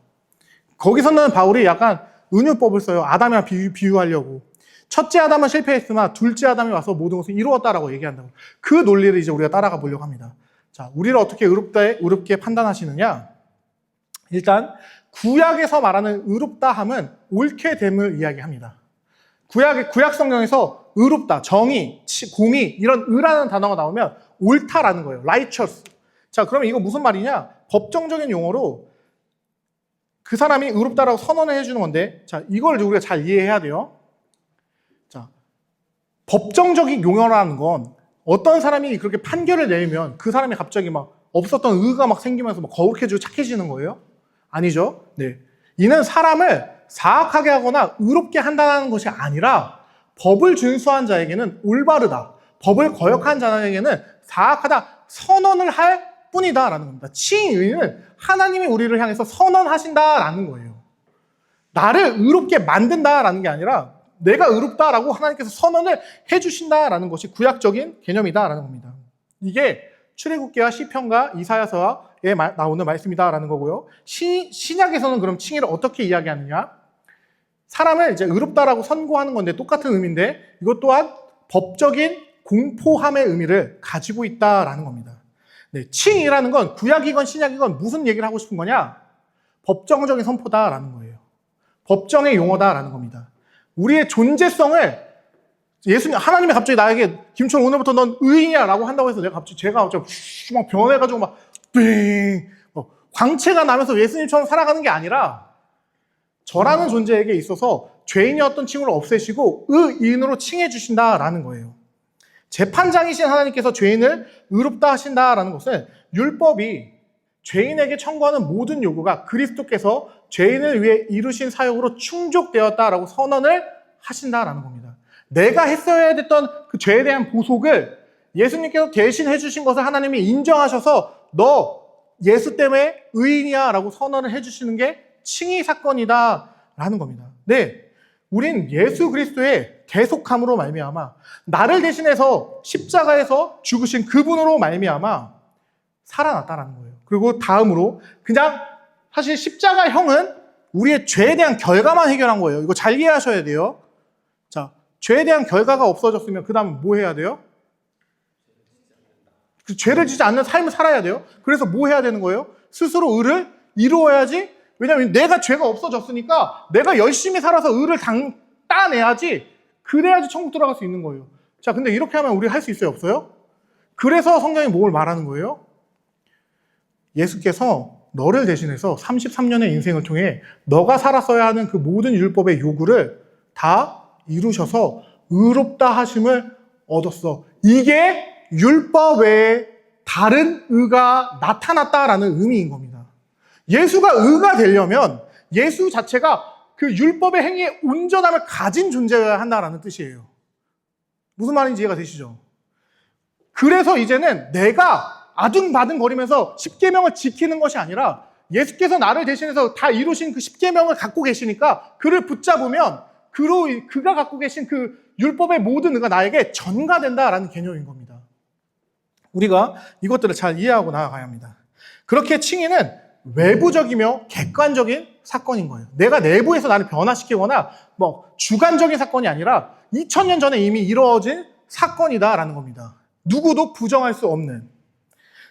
거기서는 바울이 약간 은유법을 써요. 아담이랑 비유하려고. 첫째 아담은 실패했으나 둘째 아담이 와서 모든 것을 이루었다라고 얘기한다고. 그 논리를 이제 우리가 따라가 보려고 합니다. 자, 우리를 어떻게 의롭게 판단하시느냐? 일단 구약에서 말하는 의롭다함은 옳게 됨을 이야기합니다. 구약 성경에서 의롭다, 정의, 공의 이런 의라는 단어가 나오면 옳다라는 거예요. righteous. 자, 그러면 이거 무슨 말이냐? 법정적인 용어로 그 사람이 의롭다라고 선언을 해주는 건데, 자, 이걸 우리가 잘 이해해야 돼요. 자, 법정적인 용어라는 건 어떤 사람이 그렇게 판결을 내리면 그 사람이 갑자기 막 없었던 의가 막 생기면서 막 거룩해지고 착해지는 거예요? 아니죠. 네. 이는 사람을 사악하게 하거나 의롭게 한다는 것이 아니라 법을 준수한 자에게는 올바르다. 법을 거역한 자에게는 사악하다. 선언을 할 뿐이다라는 겁니다. 칭의는 하나님이 우리를 향해서 선언하신다라는 거예요. 나를 의롭게 만든다라는 게 아니라 내가 의롭다라고 하나님께서 선언을 해주신다라는 것이 구약적인 개념이다라는 겁니다. 이게 출애굽기와 시편과 이사야서에 나오는 말씀이다라는 거고요. 신약에서는 그럼 칭의를 어떻게 이야기하느냐? 사람을 이제 의롭다라고 선고하는 건데 똑같은 의미인데 이것 또한 법적인 공포함의 의미를 가지고 있다라는 겁니다. 네, 칭의라는 건 구약이건 신약이건 무슨 얘기를 하고 싶은 거냐? 법정적인 선포다라는 거예요. 법정의 용어다라는 겁니다. 우리의 존재성을 예수님, 하나님이 갑자기 나에게 김천 오늘부터 넌 의인이야 라고 한다고 해서 제가 갑자기 막 변해가지고 막 빙 광채가 나면서 예수님처럼 살아가는 게 아니라 저라는 존재에게 있어서 죄인이었던 칭호를 없애시고 의인으로 칭해 주신다라는 거예요. 재판장이신 하나님께서 죄인을 의롭다 하신다라는 것은 율법이 죄인에게 청구하는 모든 요구가 그리스도께서 죄인을 위해 이루신 사역으로 충족되었다라고 선언을 하신다라는 겁니다. 내가 했어야 됐던 그 죄에 대한 보속을 예수님께서 대신 해주신 것을 하나님이 인정하셔서 너 예수 때문에 의인이야 라고 선언을 해주시는 게 칭의 사건이다 라는 겁니다. 네, 우린 예수 그리스도의 대속함으로 말미암아 나를 대신해서 십자가에서 죽으신 그분으로 말미암아 살아났다라는 거예요. 그리고 다음으로 그냥 사실 십자가형은 우리의 죄에 대한 결과만 해결한 거예요. 이거 잘 이해하셔야 돼요. 자, 죄에 대한 결과가 없어졌으면 그 다음 뭐 해야 돼요? 그 죄를 지지 않는 삶을 살아야 돼요. 그래서 뭐 해야 되는 거예요? 스스로 의를 이루어야지. 왜냐하면 내가 죄가 없어졌으니까 내가 열심히 살아서 의를 따내야지. 그래야지 천국 들어갈 수 있는 거예요. 자, 근데 이렇게 하면 우리 할 수 있어요? 없어요? 그래서 성경이 뭘 말하는 거예요? 예수께서 너를 대신해서 33년의 인생을 통해 너가 살았어야 하는 그 모든 율법의 요구를 다 이루셔서 의롭다 하심을 얻었어. 이게 율법 외에 다른 의가 나타났다라는 의미인 겁니다. 예수가 의가 되려면 예수 자체가 그 율법의 행위의 온전함을 가진 존재여야 한다라는 뜻이에요. 무슨 말인지 이해가 되시죠? 그래서 이제는 내가 아둥바둥 거리면서 십계명을 지키는 것이 아니라 예수께서 나를 대신해서 다 이루신 그 십계명을 갖고 계시니까 그를 붙잡으면 그가 갖고 계신 그 율법의 모든 의가 나에게 전가된다라는 개념인 겁니다. 우리가 이것들을 잘 이해하고 나아가야 합니다. 그렇게 칭의는 외부적이며 객관적인 사건인 거예요. 내가 내부에서 나를 변화시키거나 뭐 주관적인 사건이 아니라 2000년 전에 이미 이루어진 사건이다라는 겁니다. 누구도 부정할 수 없는.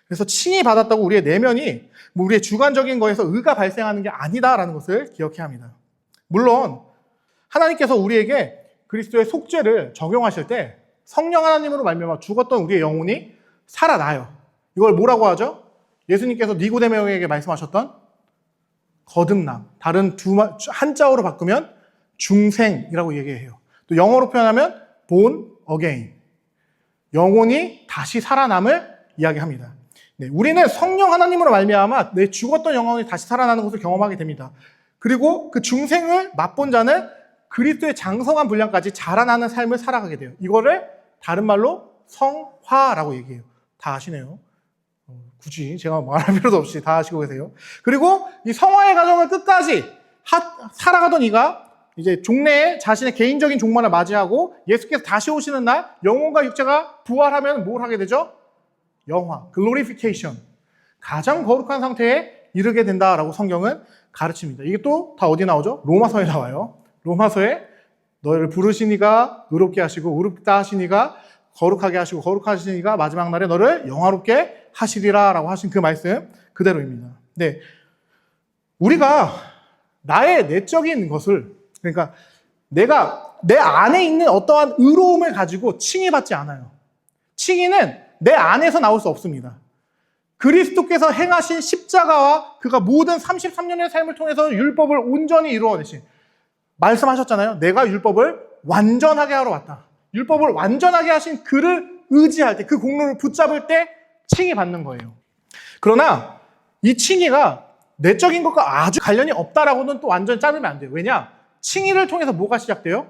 그래서 칭의 받았다고 우리의 내면이 우리의 주관적인 거에서 의가 발생하는 게 아니다라는 것을 기억해야 합니다. 물론 하나님께서 우리에게 그리스도의 속죄를 적용하실 때 성령 하나님으로 말미암아 죽었던 우리의 영혼이 살아나요. 이걸 뭐라고 하죠? 예수님께서 니고데모에게 말씀하셨던 거듭남, 다른 한자어로 바꾸면 중생이라고 얘기해요. 또 영어로 표현하면 born again, 영혼이 다시 살아남을 이야기합니다. 네, 우리는 성령 하나님으로 말미암아 내 죽었던 영혼이 다시 살아나는 것을 경험하게 됩니다. 그리고 그 중생을 맛본 자는 그리스도의 장성한 분량까지 자라나는 삶을 살아가게 돼요. 이거를 다른 말로 성화라고 얘기해요. 다 아시네요. 굳이 제가 말할 필요도 없이 다 아시고 계세요. 그리고 이 성화의 과정을 끝까지 살아가던 이가 이제 종래에 자신의 개인적인 종말을 맞이하고 예수께서 다시 오시는 날 영혼과 육체가 부활하면 뭘 하게 되죠? 영화, 글로리피케이션, 가장 거룩한 상태에 이르게 된다라고 성경은 가르칩니다. 이게 또 다 어디 나오죠? 로마서에 나와요. 로마서에 너희를 부르시니가 의롭게 하시고 의롭다 하시니가 거룩하게 하시고 거룩하시니가 마지막 날에 너를 영화롭게 하시리라 라고 하신 그 말씀 그대로입니다. 네, 우리가 나의 내적인 것을, 그러니까 내가 내 안에 있는 어떠한 의로움을 가지고 칭의받지 않아요. 칭의는 내 안에서 나올 수 없습니다. 그리스도께서 행하신 십자가와 그가 모든 33년의 삶을 통해서 율법을 온전히 이루어내신, 말씀하셨잖아요. 내가 율법을 완전하게 하러 왔다. 율법을 완전하게 하신 그를 의지할 때, 그 공로를 붙잡을 때 칭의 받는 거예요. 그러나 이 칭의가 내적인 것과 아주 관련이 없다라고는 또 완전히 자르면 안 돼요. 왜냐? 칭의를 통해서 뭐가 시작돼요?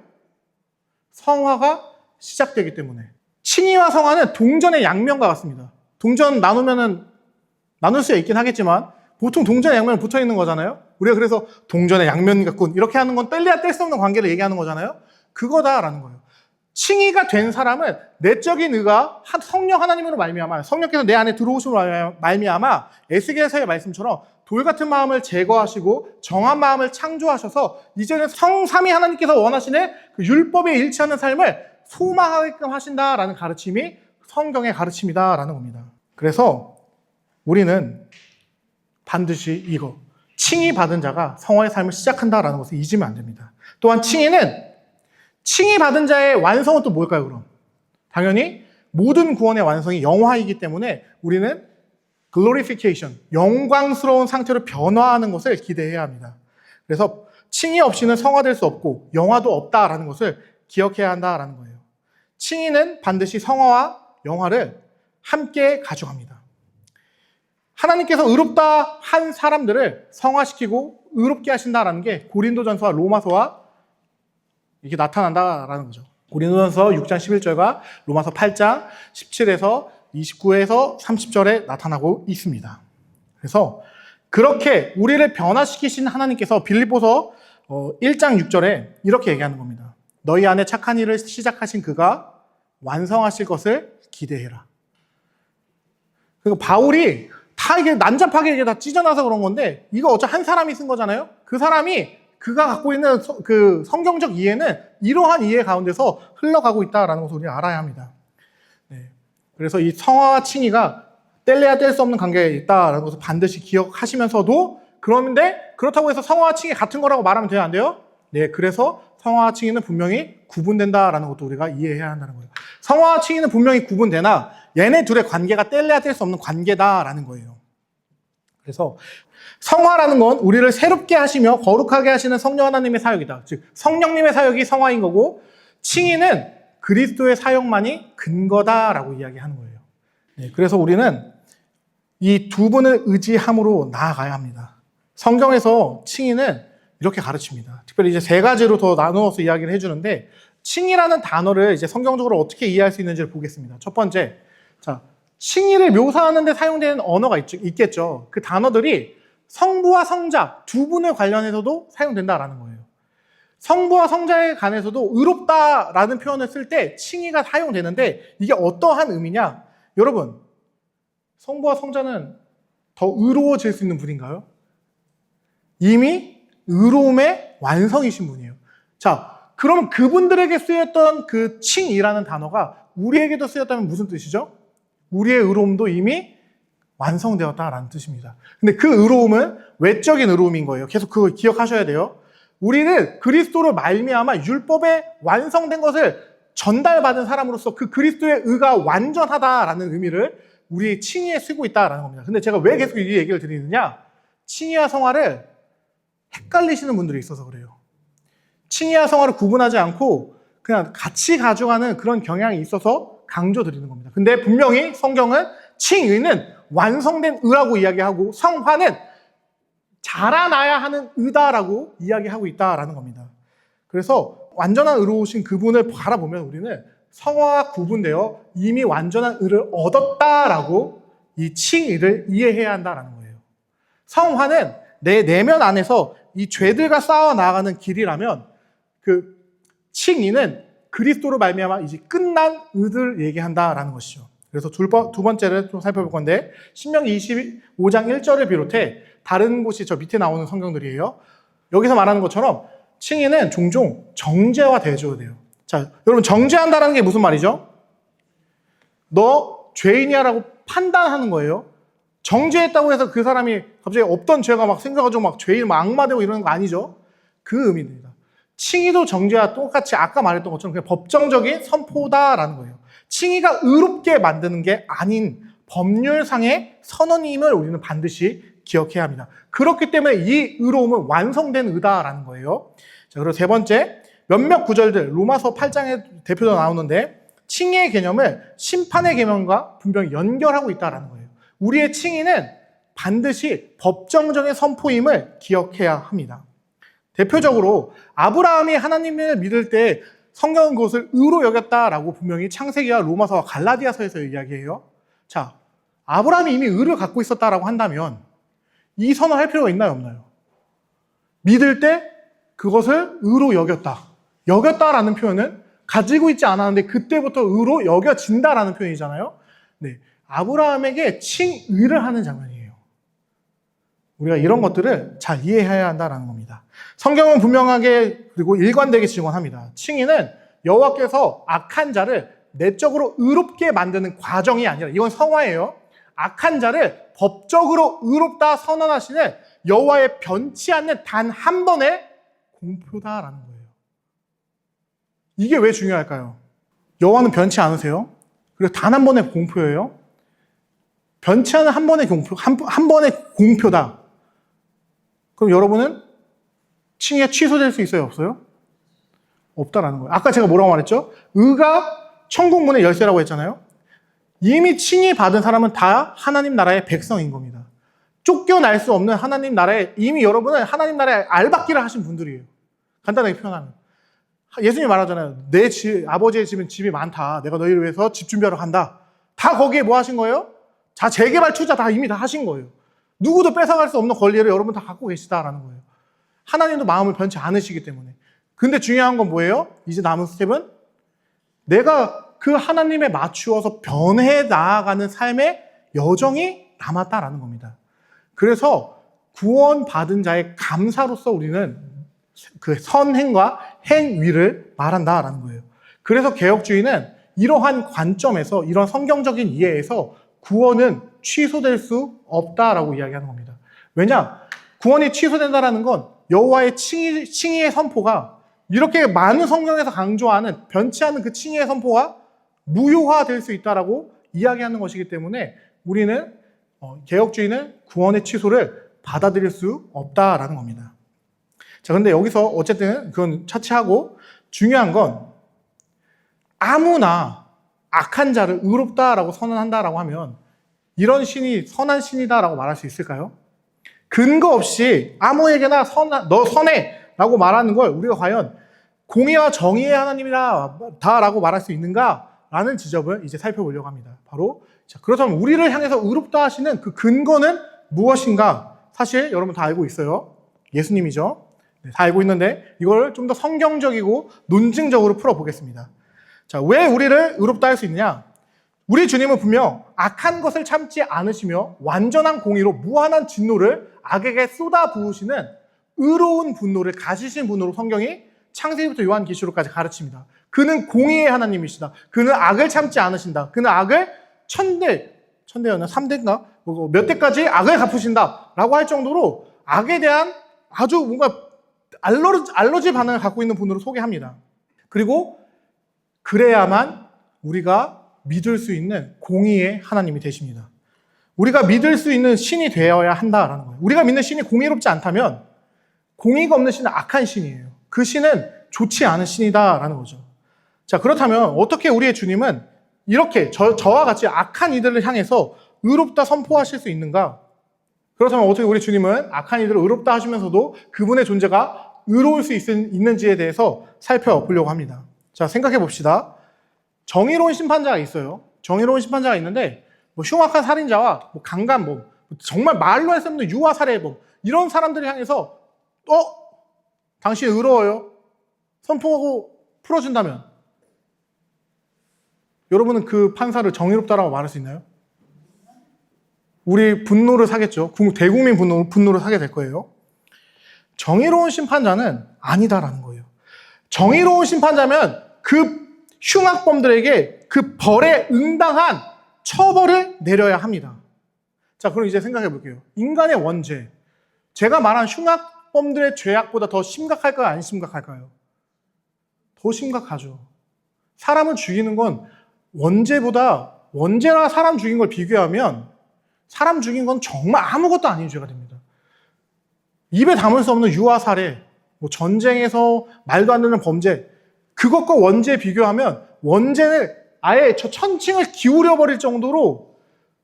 성화가 시작되기 때문에. 칭의와 성화는 동전의 양면과 같습니다. 동전 나눌 수 있긴 하겠지만 보통 동전의 양면은 붙어 있는 거잖아요. 우리가 그래서 동전의 양면 같군 이렇게 하는 건 뗄래야 뗄 수 없는 관계를 얘기하는 거잖아요. 그거다라는 거예요. 칭의가 된 사람은 내적인 의가 성령 하나님으로 말미암아, 성령께서 내 안에 들어오심으로 말미암아 에스겔서의 말씀처럼 돌 같은 마음을 제거하시고 정한 마음을 창조하셔서 이제는 성삼위 하나님께서 원하시는 그 율법에 일치하는 삶을 소망하게끔 하신다라는 가르침이 성경의 가르침이다라는 겁니다. 그래서 우리는 반드시 이거, 칭의 받은 자가 성화의 삶을 시작한다라는 것을 잊으면 안 됩니다. 또한 칭의 받은 자의 완성은 또 뭘까요, 그럼? 당연히 모든 구원의 완성이 영화이기 때문에 우리는 글로리피케이션, 영광스러운 상태로 변화하는 것을 기대해야 합니다. 그래서 칭의 없이는 성화될 수 없고 영화도 없다라는 것을 기억해야 한다라는 거예요. 칭의는 반드시 성화와 영화를 함께 가져갑니다. 하나님께서 의롭다 한 사람들을 성화시키고 의롭게 하신다라는 게 고린도전서와 로마서와 이게 나타난다라는 거죠. 고린도전서 6장 11절과 로마서 8장 17에서 29에서 30절에 나타나고 있습니다. 그래서 그렇게 우리를 변화시키신 하나님께서 빌립보서 1장 6절에 이렇게 얘기하는 겁니다. 너희 안에 착한 일을 시작하신 그가 완성하실 것을 기대해라. 그리고 바울이 다 이게 난잡하게 이게 다 찢어놔서 그런 건데, 이거 어차피 한 사람이 쓴 거잖아요? 그 사람이 그가 갖고 있는 그 성경적 이해는 이러한 이해 가운데서 흘러가고 있다라는 것을 우리가 알아야 합니다. 네. 그래서 이 성화와 칭의가 뗄래야 뗄 수 없는 관계에 있다라는 것을 반드시 기억하시면서도, 그런데 그렇다고 해서 성화와 칭의 같은 거라고 말하면 돼요, 안 돼요? 네, 그래서 성화와 칭의는 분명히 구분된다라는 것도 우리가 이해해야 한다는 거예요. 성화와 칭의는 분명히 구분되나 얘네 둘의 관계가 뗄래야 뗄 수 없는 관계다라는 거예요. 그래서 성화라는 건 우리를 새롭게 하시며 거룩하게 하시는 성령 하나님의 사역이다. 즉 성령님의 사역이 성화인 거고, 칭의는 그리스도의 사역만이 근거다라고 이야기하는 거예요. 네, 그래서 우리는 이 두 분을 의지함으로 나아가야 합니다. 성경에서 칭의는 이렇게 가르칩니다. 특별히 이제 세 가지로 더 나누어서 이야기를 해주는데, 칭의라는 단어를 이제 성경적으로 어떻게 이해할 수 있는지를 보겠습니다. 첫 번째, 자, 칭의를 묘사하는 데 사용되는 언어가 있겠죠. 그 단어들이 성부와 성자 두 분을 관련해서도 사용된다라는 거예요. 성부와 성자에 관해서도 의롭다라는 표현을 쓸 때 칭의가 사용되는데, 이게 어떠한 의미냐? 여러분, 성부와 성자는 더 의로워질 수 있는 분인가요? 이미 의로움의 완성이신 분이에요. 자, 그럼 그분들에게 쓰였던 그 칭이라는 단어가 우리에게도 쓰였다면 무슨 뜻이죠? 우리의 의로움도 이미 완성되었다라는 뜻입니다. 근데 그 의로움은 외적인 의로움인 거예요. 계속 그거 기억하셔야 돼요. 우리는 그리스도로 말미암아 율법에 완성된 것을 전달받은 사람으로서 그 그리스도의 의가 완전하다라는 의미를 우리 칭의에 쓰고 있다라는 겁니다. 근데 제가 왜 계속 이 얘기를 드리느냐? 칭의와 성화를 헷갈리시는 분들이 있어서 그래요. 칭의와 성화를 구분하지 않고 그냥 같이 가져가는 그런 경향이 있어서 강조드리는 겁니다. 근데 분명히 성경은 칭의는 완성된 의라고 이야기하고 성화는 자라나야 하는 의다라고 이야기하고 있다라는 겁니다. 그래서 완전한 의로우신 그분을 바라보면 우리는 성화와 구분되어 이미 완전한 의를 얻었다라고 이 칭의를 이해해야 한다라는 거예요. 성화는 내 내면 안에서 이 죄들과 싸워 나아가는 길이라면 그 칭의는 그리스도로 말미암아 이제 끝난 의를 얘기한다라는 것이죠. 그래서 두 번째를 좀 살펴볼 건데 신명기 25장 1절을 비롯해 다른 곳이 저 밑에 나오는 성경들이에요. 여기서 말하는 것처럼 칭의는 종종 정죄와 대조가 돼요. 자, 여러분 정죄한다는 게 무슨 말이죠? 너 죄인이야라고 판단하는 거예요. 정죄했다고 해서 그 사람이 갑자기 없던 죄가 막 생겨가지고 막 죄인 막 악마되고 이러는 거 아니죠? 그 의미입니다. 칭의도 정죄와 똑같이 아까 말했던 것처럼 그냥 법정적인 선포다라는 거예요. 칭의가 의롭게 만드는 게 아닌 법률상의 선언임을 우리는 반드시 기억해야 합니다. 그렇기 때문에 이 의로움은 완성된 의다라는 거예요. 자, 그리고 세 번째, 몇몇 구절들 로마서 8장에 대표적으로 나오는데 칭의의 개념을 심판의 개념과 분명히 연결하고 있다는 거예요. 우리의 칭의는 반드시 법정적인 선포임을 기억해야 합니다. 대표적으로 아브라함이 하나님을 믿을 때 성경은 그것을 의로 여겼다라고 분명히 창세기와 로마서와 갈라디아서에서 이야기해요. 자, 아브라함이 이미 의를 갖고 있었다라고 한다면 이 선언을 할 필요가 있나요, 없나요? 믿을 때 그것을 의로 여겼다. 여겼다라는 표현은 가지고 있지 않았는데 그때부터 의로 여겨진다라는 표현이잖아요. 네, 아브라함에게 칭의를 하는 장면이에요. 우리가 이런 것들을 잘 이해해야 한다는 겁니다. 성경은 분명하게 그리고 일관되게 증언합니다. 칭의는 여호와께서 악한 자를 내적으로 의롭게 만드는 과정이 아니라 이건 성화예요. 악한 자를 법적으로 의롭다 선언하시는 여호와의 변치 않는 단 한 번의 공표다라는 거예요. 이게 왜 중요할까요? 여호와는 변치 않으세요. 그리고 단 한 번의 공표예요. 변치 않은 한 번의 공표, 한 번의 공표다. 그럼 여러분은 칭의가 취소될 수 있어요, 없어요? 없다라는 거예요. 아까 제가 뭐라고 말했죠? 의가 천국문의 열쇠라고 했잖아요. 이미 칭의 받은 사람은 다 하나님 나라의 백성인 겁니다. 쫓겨날 수 없는 하나님 나라에 이미 여러분은 하나님 나라에 알박기를 하신 분들이에요. 간단하게 표현하면. 예수님이 말하잖아요. 내 아버지의 집은 집이 많다. 내가 너희를 위해서 집 준비하러 간다. 다 거기에 뭐 하신 거예요? 자, 재개발 투자 다 이미 다 하신 거예요. 누구도 뺏어갈 수 없는 권리를 여러분 다 갖고 계시다라는 거예요. 하나님도 마음을 변치 않으시기 때문에. 근데 중요한 건 뭐예요? 이제 남은 스텝은 내가 그 하나님에 맞추어서 변해 나아가는 삶의 여정이 남았다라는 겁니다. 그래서 구원받은 자의 감사로서 우리는 그 선행과 행위를 말한다라는 거예요. 그래서 개혁주의는 이러한 관점에서 이런 성경적인 이해에서 구원은 취소될 수 없다라고 이야기하는 겁니다. 왜냐? 구원이 취소된다라는 건 여호와의 칭의의 선포가 이렇게 많은 성경에서 강조하는 변치 않은 그 칭의의 선포가 무효화될 수 있다라고 이야기하는 것이기 때문에 우리는 개혁주의는 구원의 취소를 받아들일 수 없다라는 겁니다. 자, 근데 여기서 어쨌든 그건 차치하고 중요한 건 아무나 악한 자를 의롭다라고 선언한다라고 하면 이런 신이 선한 신이다라고 말할 수 있을까요? 근거 없이 아무에게나 너 선해 라고 말하는 걸 우리가 과연 공의와 정의의 하나님이다라고 말할 수 있는가라는 지점을 이제 살펴보려고 합니다. 바로 자, 그렇다면 우리를 향해서 의롭다 하시는 그 근거는 무엇인가? 사실 여러분 다 알고 있어요. 예수님이죠. 네, 다 알고 있는데 이걸 좀 더 성경적이고 논증적으로 풀어보겠습니다. 자, 왜 우리를 의롭다 할 수 있느냐? 우리 주님은 분명 악한 것을 참지 않으시며 완전한 공의로 무한한 진노를 악에게 쏟아 부으시는 의로운 분노를 가지신 분으로 성경이 창세기부터 요한계시록까지 가르칩니다. 그는 공의의 하나님이시다. 그는 악을 참지 않으신다. 그는 악을 천대였나? 3대인가? 몇 대까지 악을 갚으신다. 라고 할 정도로 악에 대한 아주 뭔가 알러지 반응을 갖고 있는 분으로 소개합니다. 그리고 그래야만 우리가 믿을 수 있는 공의의 하나님이 되십니다. 우리가 믿을 수 있는 신이 되어야 한다라는 거예요. 우리가 믿는 신이 공의롭지 않다면 공의가 없는 신은 악한 신이에요. 그 신은 좋지 않은 신이다라는 거죠. 자, 그렇다면 어떻게 우리의 주님은 이렇게 저와 같이 악한 이들을 향해서 의롭다 선포하실 수 있는가? 그렇다면 어떻게 우리 주님은 악한 이들을 의롭다 하시면서도 그분의 존재가 의로울 수 있는지에 대해서 살펴보려고 합니다. 자, 생각해 봅시다. 정의로운 심판자가 있어요. 정의로운 심판자가 있는데 흉악한 살인자와 강간범, 정말 말로 할 수 없는 유아 살해범 이런 사람들을 향해서 당신 의로워요? 선포하고 풀어준다면 여러분은 그 판사를 정의롭다라고 말할 수 있나요? 우리 분노를 사겠죠. 대국민 분노를 사게 될 거예요. 정의로운 심판자는 아니다라는 거예요. 정의로운 심판자면 그 흉악범들에게 그 벌에 응당한 처벌을 내려야 합니다. 자, 그럼 이제 생각해 볼게요. 인간의 원죄. 제가 말한 흉악범들의 죄악보다 더 심각할까요? 안 심각할까요? 더 심각하죠. 사람을 죽이는 건 원죄나 사람 죽인 걸 비교하면 사람 죽인 건 정말 아무것도 아닌 죄가 됩니다. 입에 담을 수 없는 유아 살해, 전쟁에서 말도 안 되는 범죄, 그것과 원죄에 비교하면 원죄는 아예 저 천칭을 기울여버릴 정도로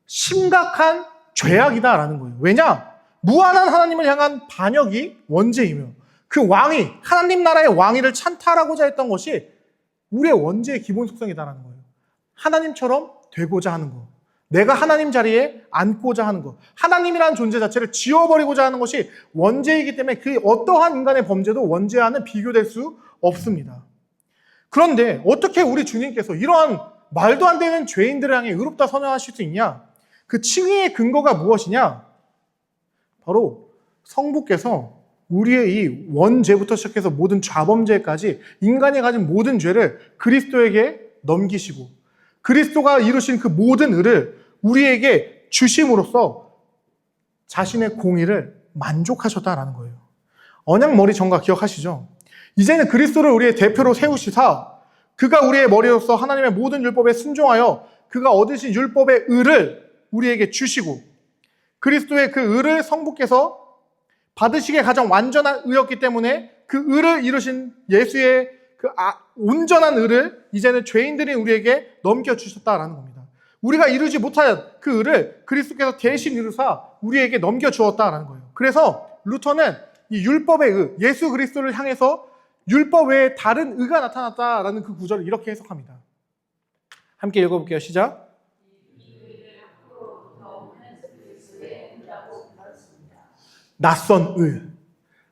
심각한 죄악이다라는 거예요. 왜냐? 무한한 하나님을 향한 반역이 원죄이며 그 왕이 하나님 나라의 왕위를 찬탈하고자 했던 것이 우리의 원죄의 기본 속성이다라는 거예요. 하나님처럼 되고자 하는 것, 내가 하나님 자리에 앉고자 하는 것, 하나님이라는 존재 자체를 지워버리고자 하는 것이 원죄이기 때문에 그 어떠한 인간의 범죄도 원죄와는 비교될 수 없습니다. 그런데 어떻게 우리 주님께서 이러한 말도 안 되는 죄인들을 향해 의롭다 선언하실 수 있냐? 그 칭의의 근거가 무엇이냐? 바로 성부께서 우리의 이 원죄부터 시작해서 모든 좌범죄까지 인간이 가진 모든 죄를 그리스도에게 넘기시고 그리스도가 이루신 그 모든 의를 우리에게 주심으로써 자신의 공의를 만족하셨다라는 거예요. 언약머리 전가 기억하시죠? 이제는 그리스도를 우리의 대표로 세우시사 그가 우리의 머리로서 하나님의 모든 율법에 순종하여 그가 얻으신 율법의 의를 우리에게 주시고 그리스도의 그 의를 성부께서 받으시기에 가장 완전한 의였기 때문에 그 의를 이루신 예수의 그 온전한 의를 이제는 죄인들이 우리에게 넘겨주셨다라는 겁니다. 우리가 이루지 못한 그 의를 그리스도께서 대신 이루사 우리에게 넘겨주었다라는 거예요. 그래서 루터는 이 율법의 의, 예수 그리스도를 향해서 율법 외에 다른 의가 나타났다라는 그 구절을 이렇게 해석합니다. 함께 읽어볼게요. 시작. 낯선 의,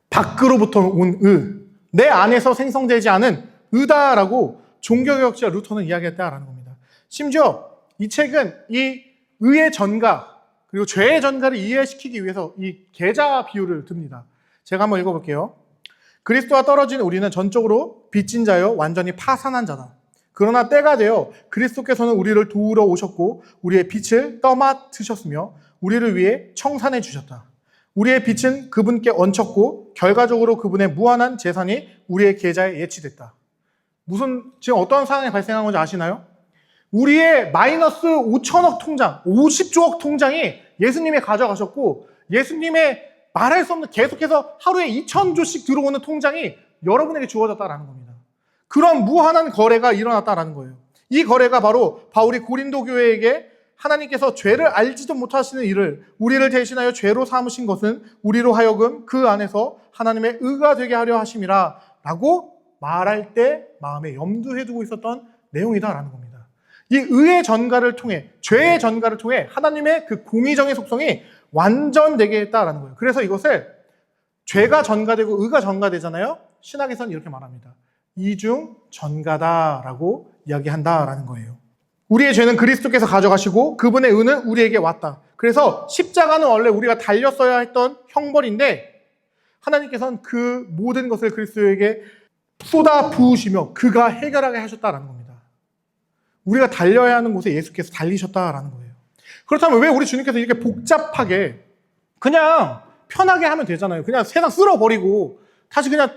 밖으로부터 온 의, 내 안에서 생성되지 않은 의다라고 종교개혁자 루터는 이야기했다라는 겁니다. 심지어 이 책은 이 의의 전가 그리고 죄의 전가를 이해시키기 위해서 이 계자 비유를 듭니다. 제가 한번 읽어볼게요. 그리스도와 떨어진 우리는 전적으로 빚진 자여 완전히 파산한 자다. 그러나 때가 되어 그리스도께서는 우리를 도우러 오셨고 우리의 빚을 떠맡으셨으며 우리를 위해 청산해 주셨다. 우리의 빚은 그분께 얹혔고 결과적으로 그분의 무한한 재산이 우리의 계좌에 예치됐다. 지금 어떤 상황이 발생한 건지 아시나요? 우리의 마이너스 5천억 통장, 50조억 통장이 예수님이 가져가셨고 예수님의 말할 수 없는 계속해서 하루에 2,000조씩 들어오는 통장이 여러분에게 주어졌다라는 겁니다. 그런 무한한 거래가 일어났다라는 거예요. 이 거래가 바로 바울이 고린도 교회에게 하나님께서 죄를 알지도 못하시는 이를 우리를 대신하여 죄로 삼으신 것은 우리로 하여금 그 안에서 하나님의 의가 되게 하려 하심이라 라고 말할 때 마음에 염두에 두고 있었던 내용이다라는 겁니다. 이 의의 전가를 통해 죄의 전가를 통해 하나님의 그 공의정의 속성이 완전되게 했다라는 거예요. 그래서 이것을 죄가 전가되고 의가 전가되잖아요. 신학에서는 이렇게 말합니다. 이중 전가다라고 이야기한다라는 거예요. 우리의 죄는 그리스도께서 가져가시고 그분의 의는 우리에게 왔다. 그래서 십자가는 원래 우리가 달렸어야 했던 형벌인데 하나님께서는 그 모든 것을 그리스도에게 쏟아 부으시며 그가 해결하게 하셨다라는 겁니다. 우리가 달려야 하는 곳에 예수께서 달리셨다라는 거예요. 그렇다면 왜 우리 주님께서 이렇게 복잡하게 그냥 편하게 하면 되잖아요. 그냥 세상 쓸어버리고 다시 그냥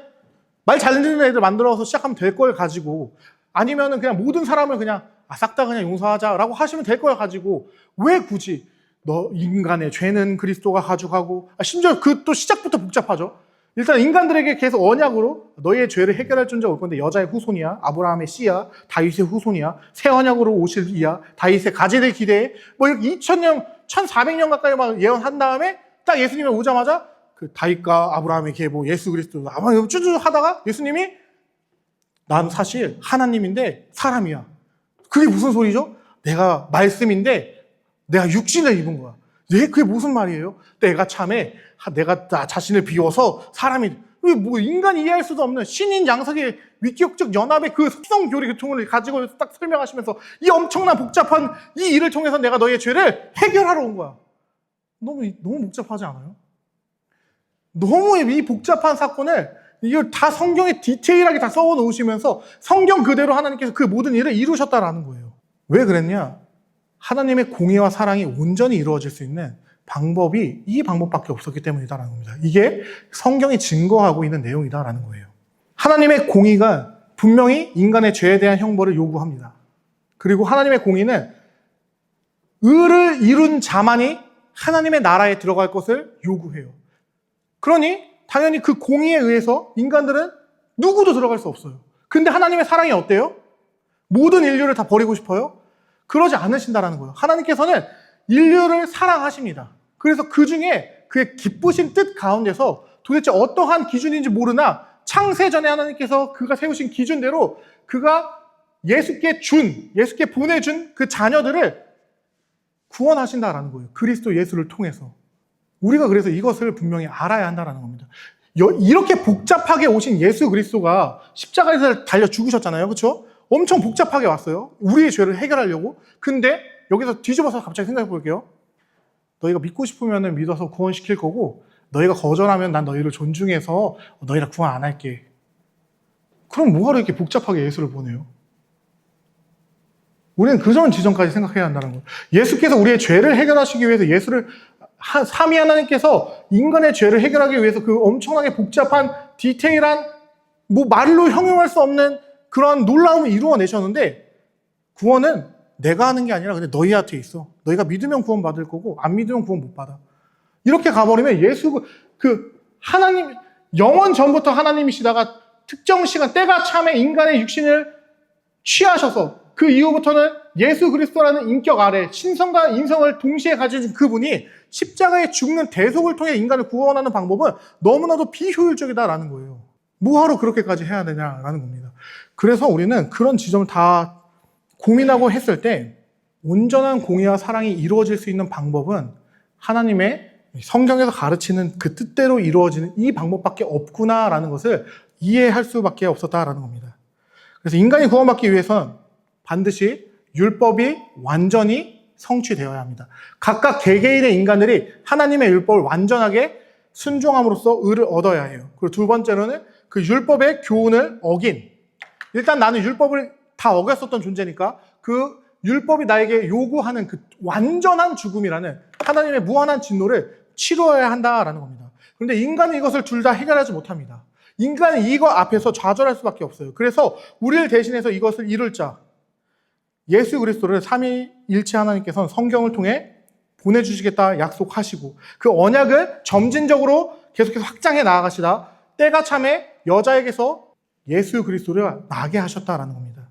말 잘 듣는 애들 만들어서 시작하면 될 걸 가지고 아니면은 그냥 모든 사람을 그냥 싹 다 그냥 용서하자라고 하시면 될 걸 가지고 왜 굳이 너 인간의 죄는 그리스도가 가져가고, 심지어 그 또 시작부터 복잡하죠. 일단 인간들에게 계속 언약으로 너희의 죄를 해결할 존재가 올 건데 여자의 후손이야, 아브라함의 씨야, 다윗의 후손이야, 새 언약으로 오실 이야, 다윗의 가지를 기대해, 뭐 이렇게 2000년, 1400년 가까이 막 예언한 다음에 딱 예수님이 오자마자 그 다윗과 아브라함의 계보 예수 그리스도 아마 쭈쭈 하다가 예수님이 난 사실 하나님인데 사람이야. 그게 무슨 소리죠? 내가 말씀인데 내가 육신을 입은 거야. 그게 무슨 말이에요? 내가 참에 내가 나 자신을 비워서 사람이, 뭐 인간이 이해할 수도 없는 신인 양석의 위격적 연합의 그 속성 교리 교통을 가지고 딱 설명하시면서 이 엄청난 복잡한 이 일을 통해서 내가 너희의 죄를 해결하러 온 거야. 너무 복잡하지 않아요? 너무 이 복잡한 사건을 이걸 다 성경에 디테일하게 다 써워 놓으시면서 성경 그대로 하나님께서 그 모든 일을 이루셨다라는 거예요. 왜 그랬냐? 하나님의 공의와 사랑이 온전히 이루어질 수 있는 방법이 이 방법밖에 없었기 때문이다라는 겁니다. 이게 성경이 증거하고 있는 내용이다라는 거예요. 하나님의 공의가 분명히 인간의 죄에 대한 형벌을 요구합니다. 그리고 하나님의 공의는 의를 이룬 자만이 하나님의 나라에 들어갈 것을 요구해요. 그러니 당연히 그 공의에 의해서 인간들은 누구도 들어갈 수 없어요. 근데 하나님의 사랑이 어때요? 모든 인류를 다 버리고 싶어요? 그러지 않으신다라는 거예요. 하나님께서는 인류를 사랑하십니다. 그래서 그 중에 그의 기쁘신 뜻 가운데서 도대체 어떠한 기준인지 모르나 창세 전에 하나님께서 그가 세우신 기준대로 그가 예수께 보내준 그 자녀들을 구원하신다라는 거예요. 그리스도 예수를 통해서. 우리가 그래서 이것을 분명히 알아야 한다는 겁니다. 이렇게 복잡하게 오신 예수 그리스도가 십자가에서 달려 죽으셨잖아요. 그렇죠? 엄청 복잡하게 왔어요. 우리의 죄를 해결하려고. 근데 여기서 뒤집어서 갑자기 생각해 볼게요. 너희가 믿고 싶으면 믿어서 구원시킬 거고 너희가 거절하면 난 너희를 존중해서 너희랑 구원 안 할게. 그럼 뭐하러 이렇게 복잡하게 예수를 보내요? 우리는 그 전 지점까지 생각해야 한다는 거예요. 예수께서 우리의 죄를 해결하시기 위해서 삼위 하나님께서 인간의 죄를 해결하기 위해서 그 엄청나게 복잡한 디테일한 뭐 말로 형용할 수 없는 그런 놀라움을 이루어내셨는데 구원은 내가 하는 게 아니라 근데 너희한테 있어. 너희가 믿으면 구원 받을 거고 안 믿으면 구원 못 받아. 이렇게 가버리면 하나님 영원 전부터 하나님이시다가 특정 시간 때가 참에 인간의 육신을 취하셔서 그 이후부터는 예수 그리스도라는 인격 아래 신성과 인성을 동시에 가진 그분이 십자가에 죽는 대속을 통해 인간을 구원하는 방법은 너무나도 비효율적이다라는 거예요. 뭐하러 그렇게까지 해야 되냐라는 겁니다. 그래서 우리는 그런 지점을 다 고민하고 했을 때 온전한 공의와 사랑이 이루어질 수 있는 방법은 하나님의 성경에서 가르치는 그 뜻대로 이루어지는 이 방법밖에 없구나라는 것을 이해할 수밖에 없었다라는 겁니다. 그래서 인간이 구원받기 위해서는 반드시 율법이 완전히 성취되어야 합니다. 각각 개개인의 인간들이 하나님의 율법을 완전하게 순종함으로써 의를 얻어야 해요. 그리고 두 번째로는 그 율법의 교훈을 어긴, 일단 나는 율법을 다 어겼었던 존재니까 그 율법이 나에게 요구하는 그 완전한 죽음이라는 하나님의 무한한 진노를 치러야 한다라는 겁니다. 그런데 인간은 이것을 둘 다 해결하지 못합니다. 인간은 이거 앞에서 좌절할 수밖에 없어요. 그래서 우리를 대신해서 이것을 이룰 자, 예수 그리스도를 삼위일체 하나님께서는 성경을 통해 보내주시겠다 약속하시고 그 언약을 점진적으로 계속해서 확장해 나아가시다 때가 참에 여자에게서 예수 그리스도를 나게 하셨다라는 겁니다.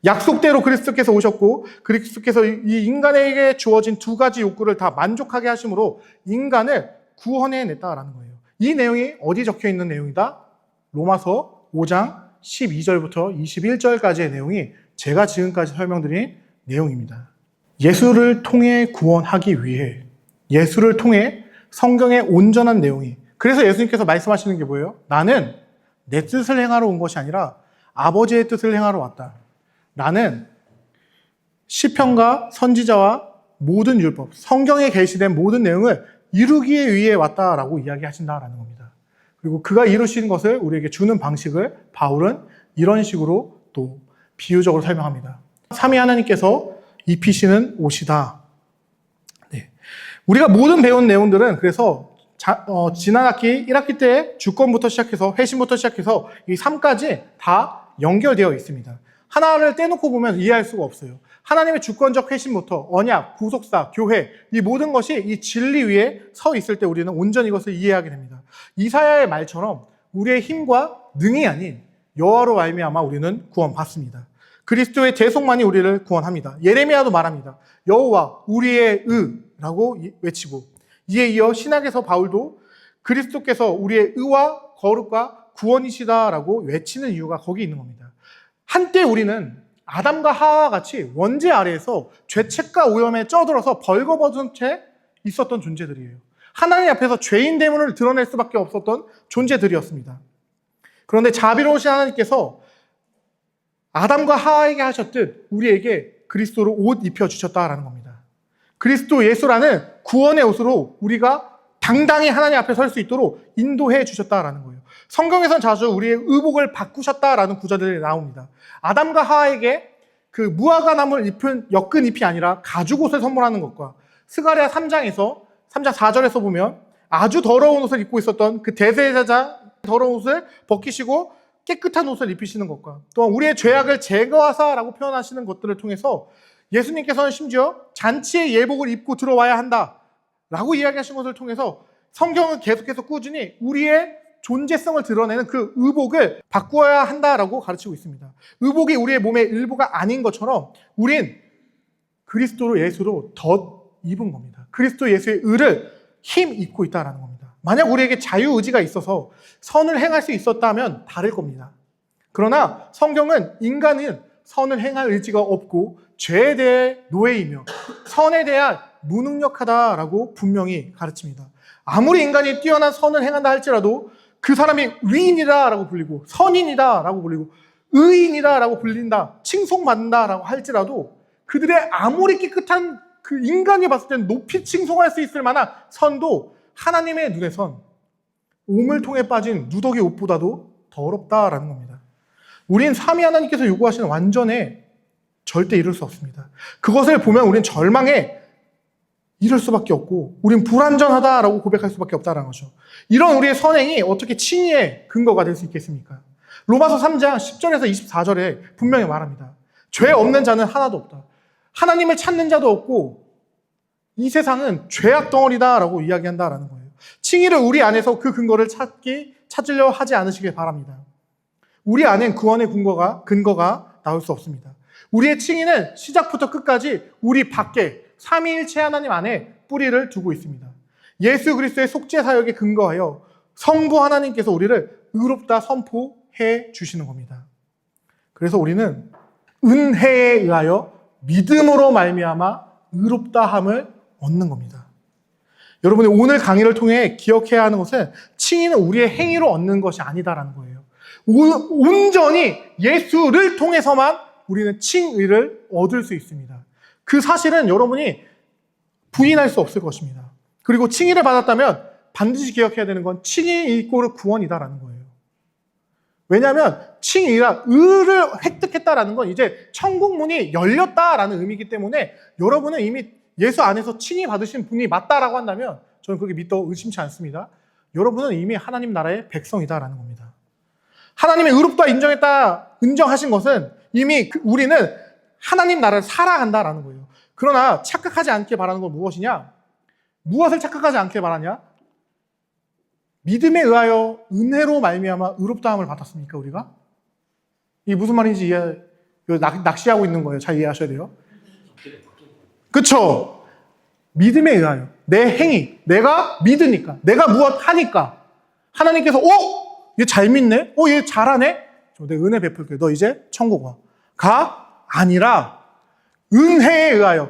약속대로 그리스도께서 오셨고 그리스도께서 이 인간에게 주어진 두 가지 욕구를 다 만족하게 하심으로 인간을 구원해냈다라는 거예요. 이 내용이 어디 적혀 있는 내용이다? 로마서 5장 12절부터 21절까지의 내용이 제가 지금까지 설명드린 내용입니다. 예수를 통해 구원하기 위해 예수를 통해 성경의 온전한 내용이, 그래서 예수님께서 말씀하시는 게 뭐예요? 나는 내 뜻을 행하러 온 것이 아니라 아버지의 뜻을 행하러 왔다. 나는 시편과 선지자와 모든 율법, 성경에 게시된 모든 내용을 이루기 위해 왔다라고 이야기하신다라는 겁니다. 그리고 그가 이루신 것을 우리에게 주는 방식을 바울은 이런 식으로 또 비유적으로 설명합니다. 삼위 하나님께서 입히시는 옷이다. 네. 우리가 모든 배운 내용들은 그래서 지난 학기 1학기 때 주권부터 시작해서 회심부터 시작해서 이 3까지 다 연결되어 있습니다. 하나를 떼놓고 보면 이해할 수가 없어요. 하나님의 주권적 회심부터 언약, 구속사, 교회, 이 모든 것이 이 진리 위에 서 있을 때 우리는 온전히 이것을 이해하게 됩니다. 이사야의 말처럼 우리의 힘과 능이 아닌 여호와로 말미암아 우리는 구원받습니다. 그리스도의 대속만이 우리를 구원합니다. 예레미야도 말합니다. 여호와 우리의 의라고 외치고, 이에 이어 신학에서 바울도 그리스도께서 우리의 의와 거룩과 구원이시다라고 외치는 이유가 거기 있는 겁니다. 한때 우리는 아담과 하와와 같이 원죄 아래에서 죄책과 오염에 쪄들어서 벌거벗은 채 있었던 존재들이에요. 하나님 앞에서 죄인됨을 드러낼 수밖에 없었던 존재들이었습니다. 그런데 자비로우신 하나님께서 아담과 하와에게 하셨듯 우리에게 그리스도로 옷 입혀주셨다라는 겁니다. 그리스도 예수라는 구원의 옷으로 우리가 당당히 하나님 앞에 설 수 있도록 인도해 주셨다라는 거예요. 성경에선 자주 우리의 의복을 바꾸셨다라는 구절들이 나옵니다. 아담과 하와에게 그 무화과 나무를 입은 엮은 잎이 아니라 가죽옷을 선물하는 것과, 스가랴 3장 4절에서 보면 아주 더러운 옷을 입고 있었던 그 대제사장 더러운 옷을 벗기시고 깨끗한 옷을 입히시는 것과, 또한 우리의 죄악을 제거하사라고 표현하시는 것들을 통해서 예수님께서는 심지어 잔치의 예복을 입고 들어와야 한다라고 이야기하신 것을 통해서 성경은 계속해서 꾸준히 우리의 존재성을 드러내는 그 의복을 바꾸어야 한다라고 가르치고 있습니다. 의복이 우리의 몸의 일부가 아닌 것처럼 우린 그리스도로 예수로 덧 입은 겁니다. 그리스도 예수의 의를 힘 입고 있다는 겁니다. 만약 우리에게 자유의지가 있어서 선을 행할 수 있었다면 다를 겁니다. 그러나 성경은 인간은 선을 행할 의지가 없고 죄에 대해 노예이며 선에 대한 무능력하다라고 분명히 가르칩니다. 아무리 인간이 뛰어난 선을 행한다 할지라도 그 사람이 위인이다라고 불리고 선인이다라고 불리고 의인이다라고 불린다, 칭송받는다라고 할지라도 그들의 아무리 깨끗한 그 인간이 봤을 때는 높이 칭송할 수 있을 만한 선도 하나님의 눈에선 오물통에 빠진 누더기 옷보다도 더럽다라는 겁니다. 우린 삼위 하나님께서 요구하시는 완전에 절대 이룰 수 없습니다. 그것을 보면 우린 절망에 이럴 수밖에 없고 우린 불완전하다라고 고백할 수밖에 없다는 거죠. 이런 우리의 선행이 어떻게 칭의의 근거가 될 수 있겠습니까? 로마서 3장 10절에서 24절에 분명히 말합니다. 죄 없는 자는 하나도 없다. 하나님을 찾는 자도 없고 이 세상은 죄악 덩어리다라고 이야기한다라는 거예요. 칭의를 우리 안에서 그 근거를 찾으려 하지 않으시길 바랍니다. 우리 안엔 구원의 근거가 나올 수 없습니다. 우리의 칭의는 시작부터 끝까지 우리 밖에 삼위일체 하나님 안에 뿌리를 두고 있습니다. 예수 그리스도의 속죄 사역에 근거하여 성부 하나님께서 우리를 의롭다 선포해 주시는 겁니다. 그래서 우리는 은혜에 의하여 믿음으로 말미암아 의롭다함을 얻는 겁니다. 여러분이 오늘 강의를 통해 기억해야 하는 것은 칭의는 우리의 행위로 얻는 것이 아니다라는 거예요. 온전히 예수를 통해서만 우리는 칭의를 얻을 수 있습니다. 그 사실은 여러분이 부인할 수 없을 것입니다. 그리고 칭의를 받았다면 반드시 기억해야 되는 건 칭의 이꼬르 구원이다라는 거예요. 왜냐하면 칭의라 의를 획득했다라는 건 이제 천국 문이 열렸다라는 의미이기 때문에 여러분은 이미 예수 안에서 칭의 받으신 분이 맞다라고 한다면 저는 그렇게 믿어 의심치 않습니다. 여러분은 이미 하나님 나라의 백성이다라는 겁니다. 하나님의 의롭다 인정하신 것은 이미 우리는 하나님 나라를 살아간다라는 거예요. 그러나 착각하지 않게 바라는 건 무엇이냐? 무엇을 착각하지 않게 바라냐? 믿음에 의하여 은혜로 말미암아 의롭다함을 받았습니까, 우리가? 이게 무슨 말인지 낚시하고 있는 거예요. 잘 이해하셔야 돼요. 그쵸? 믿음에 의하여 내 행위, 내가 믿으니까, 내가 무엇 하니까 하나님께서 얘 잘 믿네? 얘 잘하네? 내 은혜 베풀게. 너 이제 천국 와. 가? 아니라 은혜에 의하여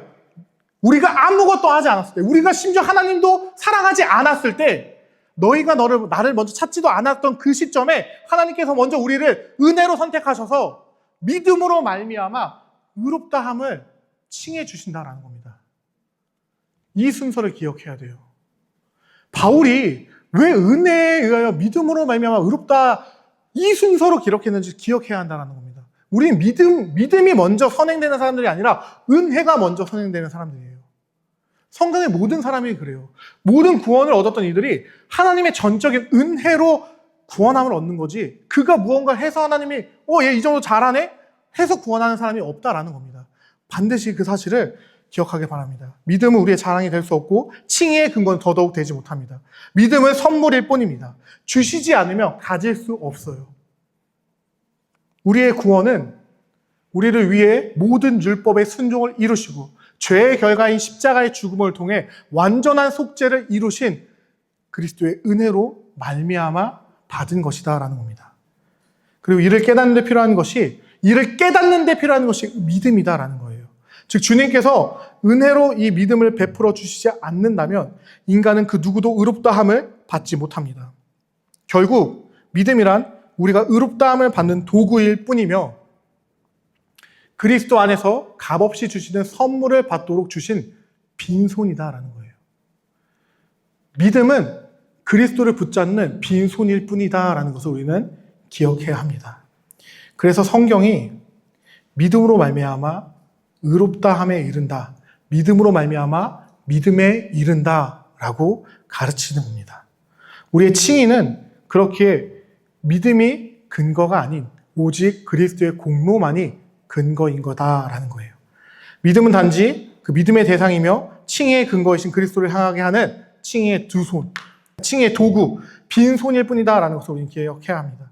우리가 아무것도 하지 않았을 때, 우리가 심지어 하나님도 사랑하지 않았을 때, 너희가 나를 먼저 찾지도 않았던 그 시점에 하나님께서 먼저 우리를 은혜로 선택하셔서 믿음으로 말미암아 의롭다함을 칭해 주신다라는 겁니다. 이 순서를 기억해야 돼요. 바울이 왜 은혜에 의하여 믿음으로 말미암아 의롭다 이 순서로 기록했는지 기억해야 한다는 겁니다. 우리는 믿음이 먼저 선행되는 사람들이 아니라 은혜가 먼저 선행되는 사람들이에요. 성경의 모든 사람이 그래요. 모든 구원을 얻었던 이들이 하나님의 전적인 은혜로 구원함을 얻는 거지, 그가 무언가 해서 하나님이 얘 이 정도 잘하네? 해서 구원하는 사람이 없다라는 겁니다. 반드시 그 사실을 기억하길 바랍니다. 믿음은 우리의 자랑이 될 수 없고 칭의의 근거는 더더욱 되지 못합니다. 믿음은 선물일 뿐입니다. 주시지 않으면 가질 수 없어요. 우리의 구원은 우리를 위해 모든 율법의 순종을 이루시고 죄의 결과인 십자가의 죽음을 통해 완전한 속죄를 이루신 그리스도의 은혜로 말미암아 받은 것이다 라는 겁니다. 그리고 이를 깨닫는 데 필요한 것이 믿음이다라는 거예요. 즉 주님께서 은혜로 이 믿음을 베풀어 주시지 않는다면 인간은 그 누구도 의롭다함을 받지 못합니다. 결국 믿음이란 우리가 의롭다함을 받는 도구일 뿐이며 그리스도 안에서 값없이 주시는 선물을 받도록 주신 빈손이다라는 거예요. 믿음은 그리스도를 붙잡는 빈손일 뿐이다라는 것을 우리는 기억해야 합니다. 그래서 성경이 믿음으로 말미암아 의롭다함에 이른다, 믿음으로 말미암아 믿음에 이른다라고 가르치는 겁니다. 우리의 칭의는 그렇게 믿음이 근거가 아닌 오직 그리스도의 공로만이 근거인 거다라는 거예요. 믿음은 단지 그 믿음의 대상이며 칭의의 근거이신 그리스도를 향하게 하는 칭의의 두 손, 칭의의 도구, 빈손일 뿐이다라는 것을 우리는 기억해야 합니다.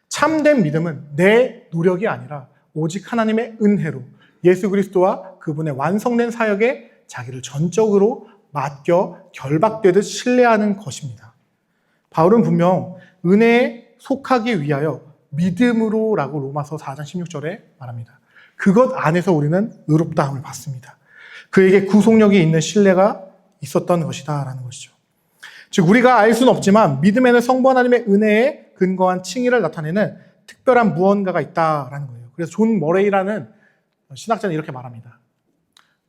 참된 믿음은 내 노력이 아니라 오직 하나님의 은혜로 예수 그리스도와 그분의 완성된 사역에 자기를 전적으로 맡겨 결박되듯 신뢰하는 것입니다. 바울은 분명 은혜에 속하기 위하여 믿음으로라고 로마서 4장 16절에 말합니다. 그것 안에서 우리는 의롭다함을 받습니다. 그에게 구속력이 있는 신뢰가 있었던 것이다 라는 것이죠. 즉 우리가 알 수는 없지만 믿음에는 성부 하나님의 은혜에 근거한 칭의를 나타내는 특별한 무언가가 있다라는 거예요. 그래서 존 머레이라는 신학자는 이렇게 말합니다.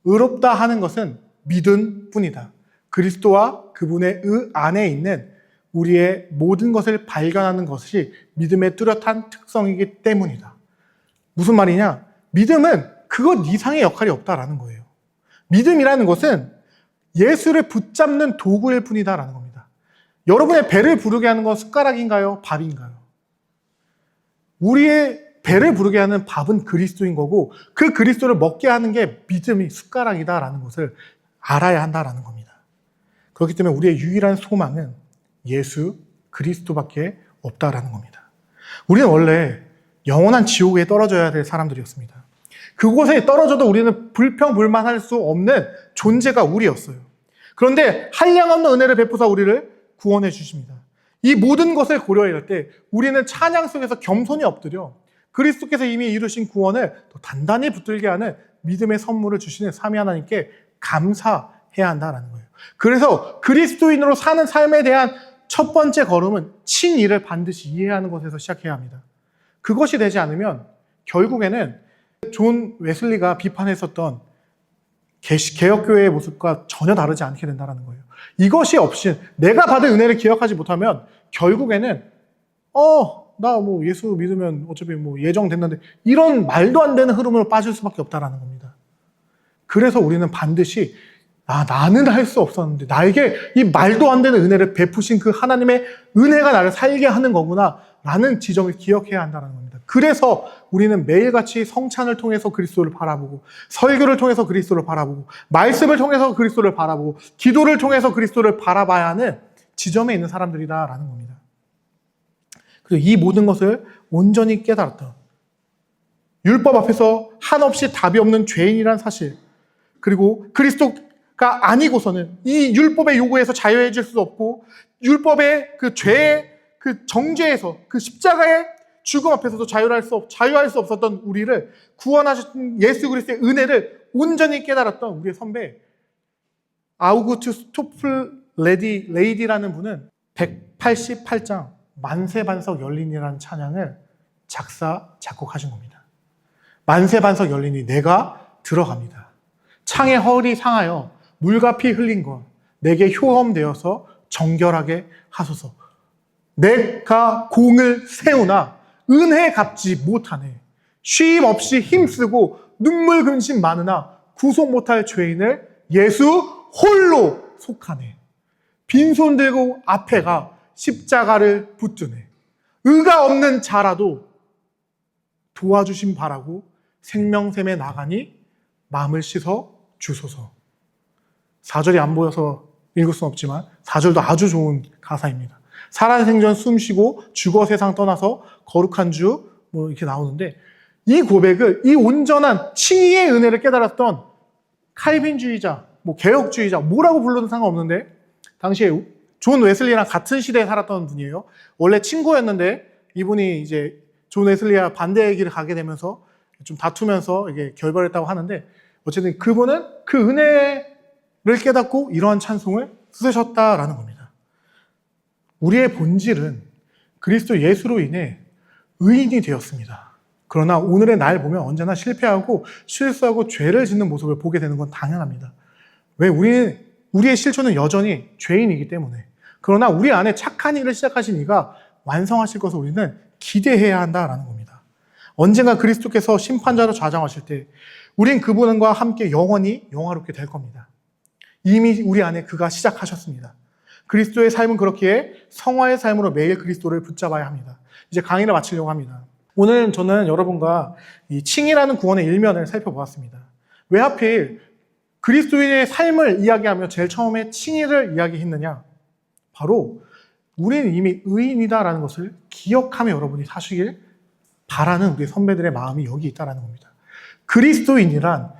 의롭다 하는 것은 믿음 뿐이다. 그리스도와 그분의 안에 있는 우리의 모든 것을 발견하는 것이 믿음의 뚜렷한 특성이기 때문이다. 무슨 말이냐? 믿음은 그것 이상의 역할이 없다라는 거예요. 믿음이라는 것은 예수를 붙잡는 도구일 뿐이다라는 겁니다. 여러분의 배를 부르게 하는 건 숟가락인가요? 밥인가요? 우리의 배를 부르게 하는 밥은 그리스도인 거고 그 그리스도를 먹게 하는 게 믿음이 숟가락이다라는 것을 알아야 한다라는 겁니다. 그렇기 때문에 우리의 유일한 소망은 예수 그리스도밖에 없다라는 겁니다. 우리는 원래 영원한 지옥에 떨어져야 될 사람들이었습니다. 그곳에 떨어져도 우리는 불평불만할 수 없는 존재가 우리였어요. 그런데 한량없는 은혜를 베푸사 우리를 구원해 주십니다. 이 모든 것을 고려할 때 우리는 찬양 속에서 겸손히 엎드려 그리스도께서 이미 이루신 구원을 더 단단히 붙들게 하는 믿음의 선물을 주시는 삼위 하나님께 감사해야 한다는 거예요. 그래서 그리스도인으로 사는 삶에 대한 첫 번째 걸음은 칭의를 반드시 이해하는 것에서 시작해야 합니다. 그것이 되지 않으면 결국에는 존 웨슬리가 비판했었던 개혁교회의 모습과 전혀 다르지 않게 된다는 거예요. 이것이 없이 내가 받은 은혜를 기억하지 못하면 결국에는 나 예수 믿으면 어차피 예정됐는데 이런 말도 안 되는 흐름으로 빠질 수밖에 없다라는 겁니다. 그래서 우리는 반드시 나는 할 수 없었는데 나에게 이 말도 안 되는 은혜를 베푸신 그 하나님의 은혜가 나를 살게 하는 거구나 라는 지점을 기억해야 한다는 겁니다. 그래서 우리는 매일같이 성찬을 통해서 그리스도를 바라보고 설교를 통해서 그리스도를 바라보고 말씀을 통해서 그리스도를 바라보고 기도를 통해서 그리스도를 바라봐야 하는 지점에 있는 사람들이다라는 겁니다. 그리고 이 모든 것을 온전히 깨달았던 율법 앞에서 한없이 답이 없는 죄인이란 사실, 그리고 그리스도가 아니고서는 이 율법의 요구에서 자유해질 수 없고 율법의 그 죄의 그 정죄에서 그 십자가의 죽음 앞에서도 자유할 수 없었던 우리를 구원하신 예수 그리스도의 은혜를 온전히 깨달았던 우리의 선배 아우구트 스토플 레이디라는 분은 188장 만세반석 열리니라는 찬양을 작곡하신 겁니다. 만세반석 열리니 내가 들어갑니다. 창의 허리 상하여 물과 피 흘린 것 내게 효험되어서 정결하게 하소서. 내가 공을 세우나 은혜 갚지 못하네. 쉼 없이 힘쓰고 눈물 근심 많으나 구속 못할 죄인을 예수 홀로 속하네. 빈손 들고 앞에 가 십자가를 붙드네. 의가 없는 자라도 도와주심 바라고 생명샘에 나가니 마음을 씻어 주소서. 4절이 안 보여서 읽을 수는 없지만 4절도 아주 좋은 가사입니다. 살아생전 숨쉬고 죽어 세상 떠나서 거룩한 주 이렇게 나오는데, 이 고백을, 이 온전한 칭의의 은혜를 깨달았던 칼빈주의자, 개혁주의자, 뭐라고 불러도 상관없는데, 당시에 존 웨슬리랑 같은 시대에 살았던 분이에요. 원래 친구였는데 이분이 이제 존 웨슬리와 반대의 길을 가게 되면서 좀 다투면서 이게 결별했다고 하는데, 어쨌든 그분은 그 은혜를 깨닫고 이러한 찬송을 쓰셨다라는 겁니다. 우리의 본질은 그리스도 예수로 인해 의인이 되었습니다. 그러나 오늘의 날 보면 언제나 실패하고 실수하고 죄를 짓는 모습을 보게 되는 건 당연합니다. 왜? 우리의 실존은 여전히 죄인이기 때문에. 그러나 우리 안에 착한 일을 시작하신 이가 완성하실 것을 우리는 기대해야 한다라는 겁니다. 언젠가 그리스도께서 심판자로 좌정하실 때 우린 그분과 함께 영원히 영화롭게 될 겁니다. 이미 우리 안에 그가 시작하셨습니다. 그리스도의 삶은 그렇기에 성화의 삶으로 매일 그리스도를 붙잡아야 합니다. 이제 강의를 마치려고 합니다. 오늘 저는 여러분과 이 칭의라는 구원의 일면을 살펴보았습니다. 왜 하필 그리스도인의 삶을 이야기하며 제일 처음에 칭의를 이야기했느냐? 바로 우리는 이미 의인이다라는 것을 기억하며 여러분이 사시길 바라는 우리 선배들의 마음이 여기 있다는 겁니다. 그리스도인이란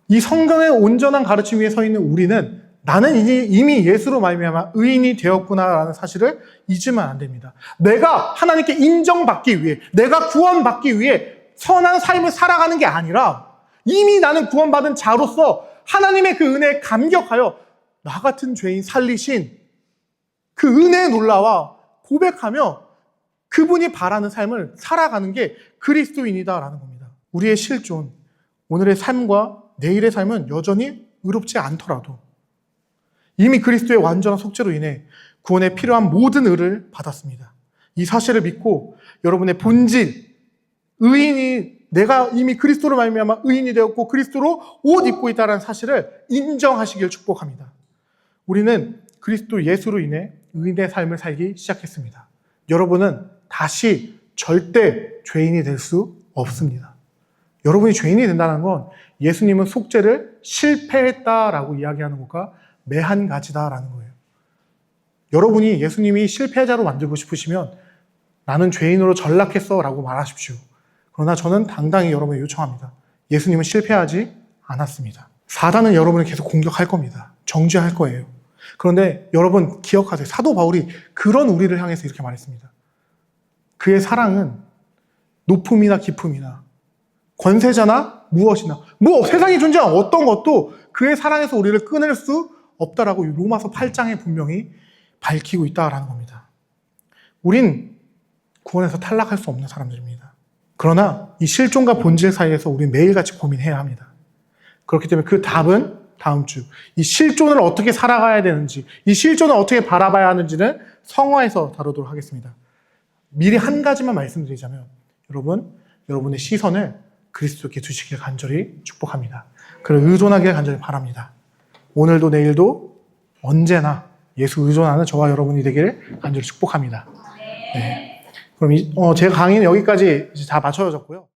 이 성경의 온전한 가르침 위에 서 있는 우리는 나는 이미 예수로 말미암아 의인이 되었구나라는 사실을 잊으면 안 됩니다. 내가 하나님께 인정받기 위해, 내가 구원받기 위해 선한 삶을 살아가는 게 아니라 이미 나는 구원받은 자로서 하나님의 그 은혜에 감격하여 나 같은 죄인 살리신 그 은혜의 놀라와 고백하며 그분이 바라는 삶을 살아가는 게 그리스도인이다라는 겁니다. 우리의 실존, 오늘의 삶과 내일의 삶은 여전히 의롭지 않더라도 이미 그리스도의 완전한 속죄로 인해 구원에 필요한 모든 의를 받았습니다. 이 사실을 믿고 여러분의 본질, 의인이 내가 이미 그리스도로 말미암아 의인이 되었고 그리스도로 옷 입고 있다는 사실을 인정하시길 축복합니다. 우리는 그리스도 예수로 인해 의인의 삶을 살기 시작했습니다. 여러분은 다시 절대 죄인이 될 수 없습니다. 여러분이 죄인이 된다는 건 예수님은 속죄를 실패했다라고 이야기하는 것과 매한 가지다라는 거예요. 여러분이 예수님이 실패자로 만들고 싶으시면 나는 죄인으로 전락했어 라고 말하십시오. 그러나 저는 당당히 여러분을 요청합니다. 예수님은 실패하지 않았습니다. 사단은 여러분을 계속 공격할 겁니다. 정죄할 거예요. 그런데 여러분 기억하세요. 사도 바울이 그런 우리를 향해서 이렇게 말했습니다. 그의 사랑은 높음이나 깊음이나 권세자나 무엇이나 세상에 존재한 어떤 것도 그의 사랑에서 우리를 끊을 수 없다라고 로마서 8장에 분명히 밝히고 있다라는 겁니다. 우린 구원에서 탈락할 수 없는 사람들입니다. 그러나 이 실존과 본질 사이에서 우린 매일같이 고민해야 합니다. 그렇기 때문에 그 답은 다음 주 이 실존을 어떻게 살아가야 되는지, 이 실존을 어떻게 바라봐야 하는지는 성화에서 다루도록 하겠습니다. 미리 한 가지만 말씀드리자면 여러분의 시선을 그리스도께 두시길 간절히 축복합니다. 그를 의존하길 간절히 바랍니다. 오늘도 내일도 언제나 예수 의존하는 저와 여러분이 되기를 간절히 축복합니다. 네. 그럼 제 강의는 여기까지 이제 다 마쳐졌고요.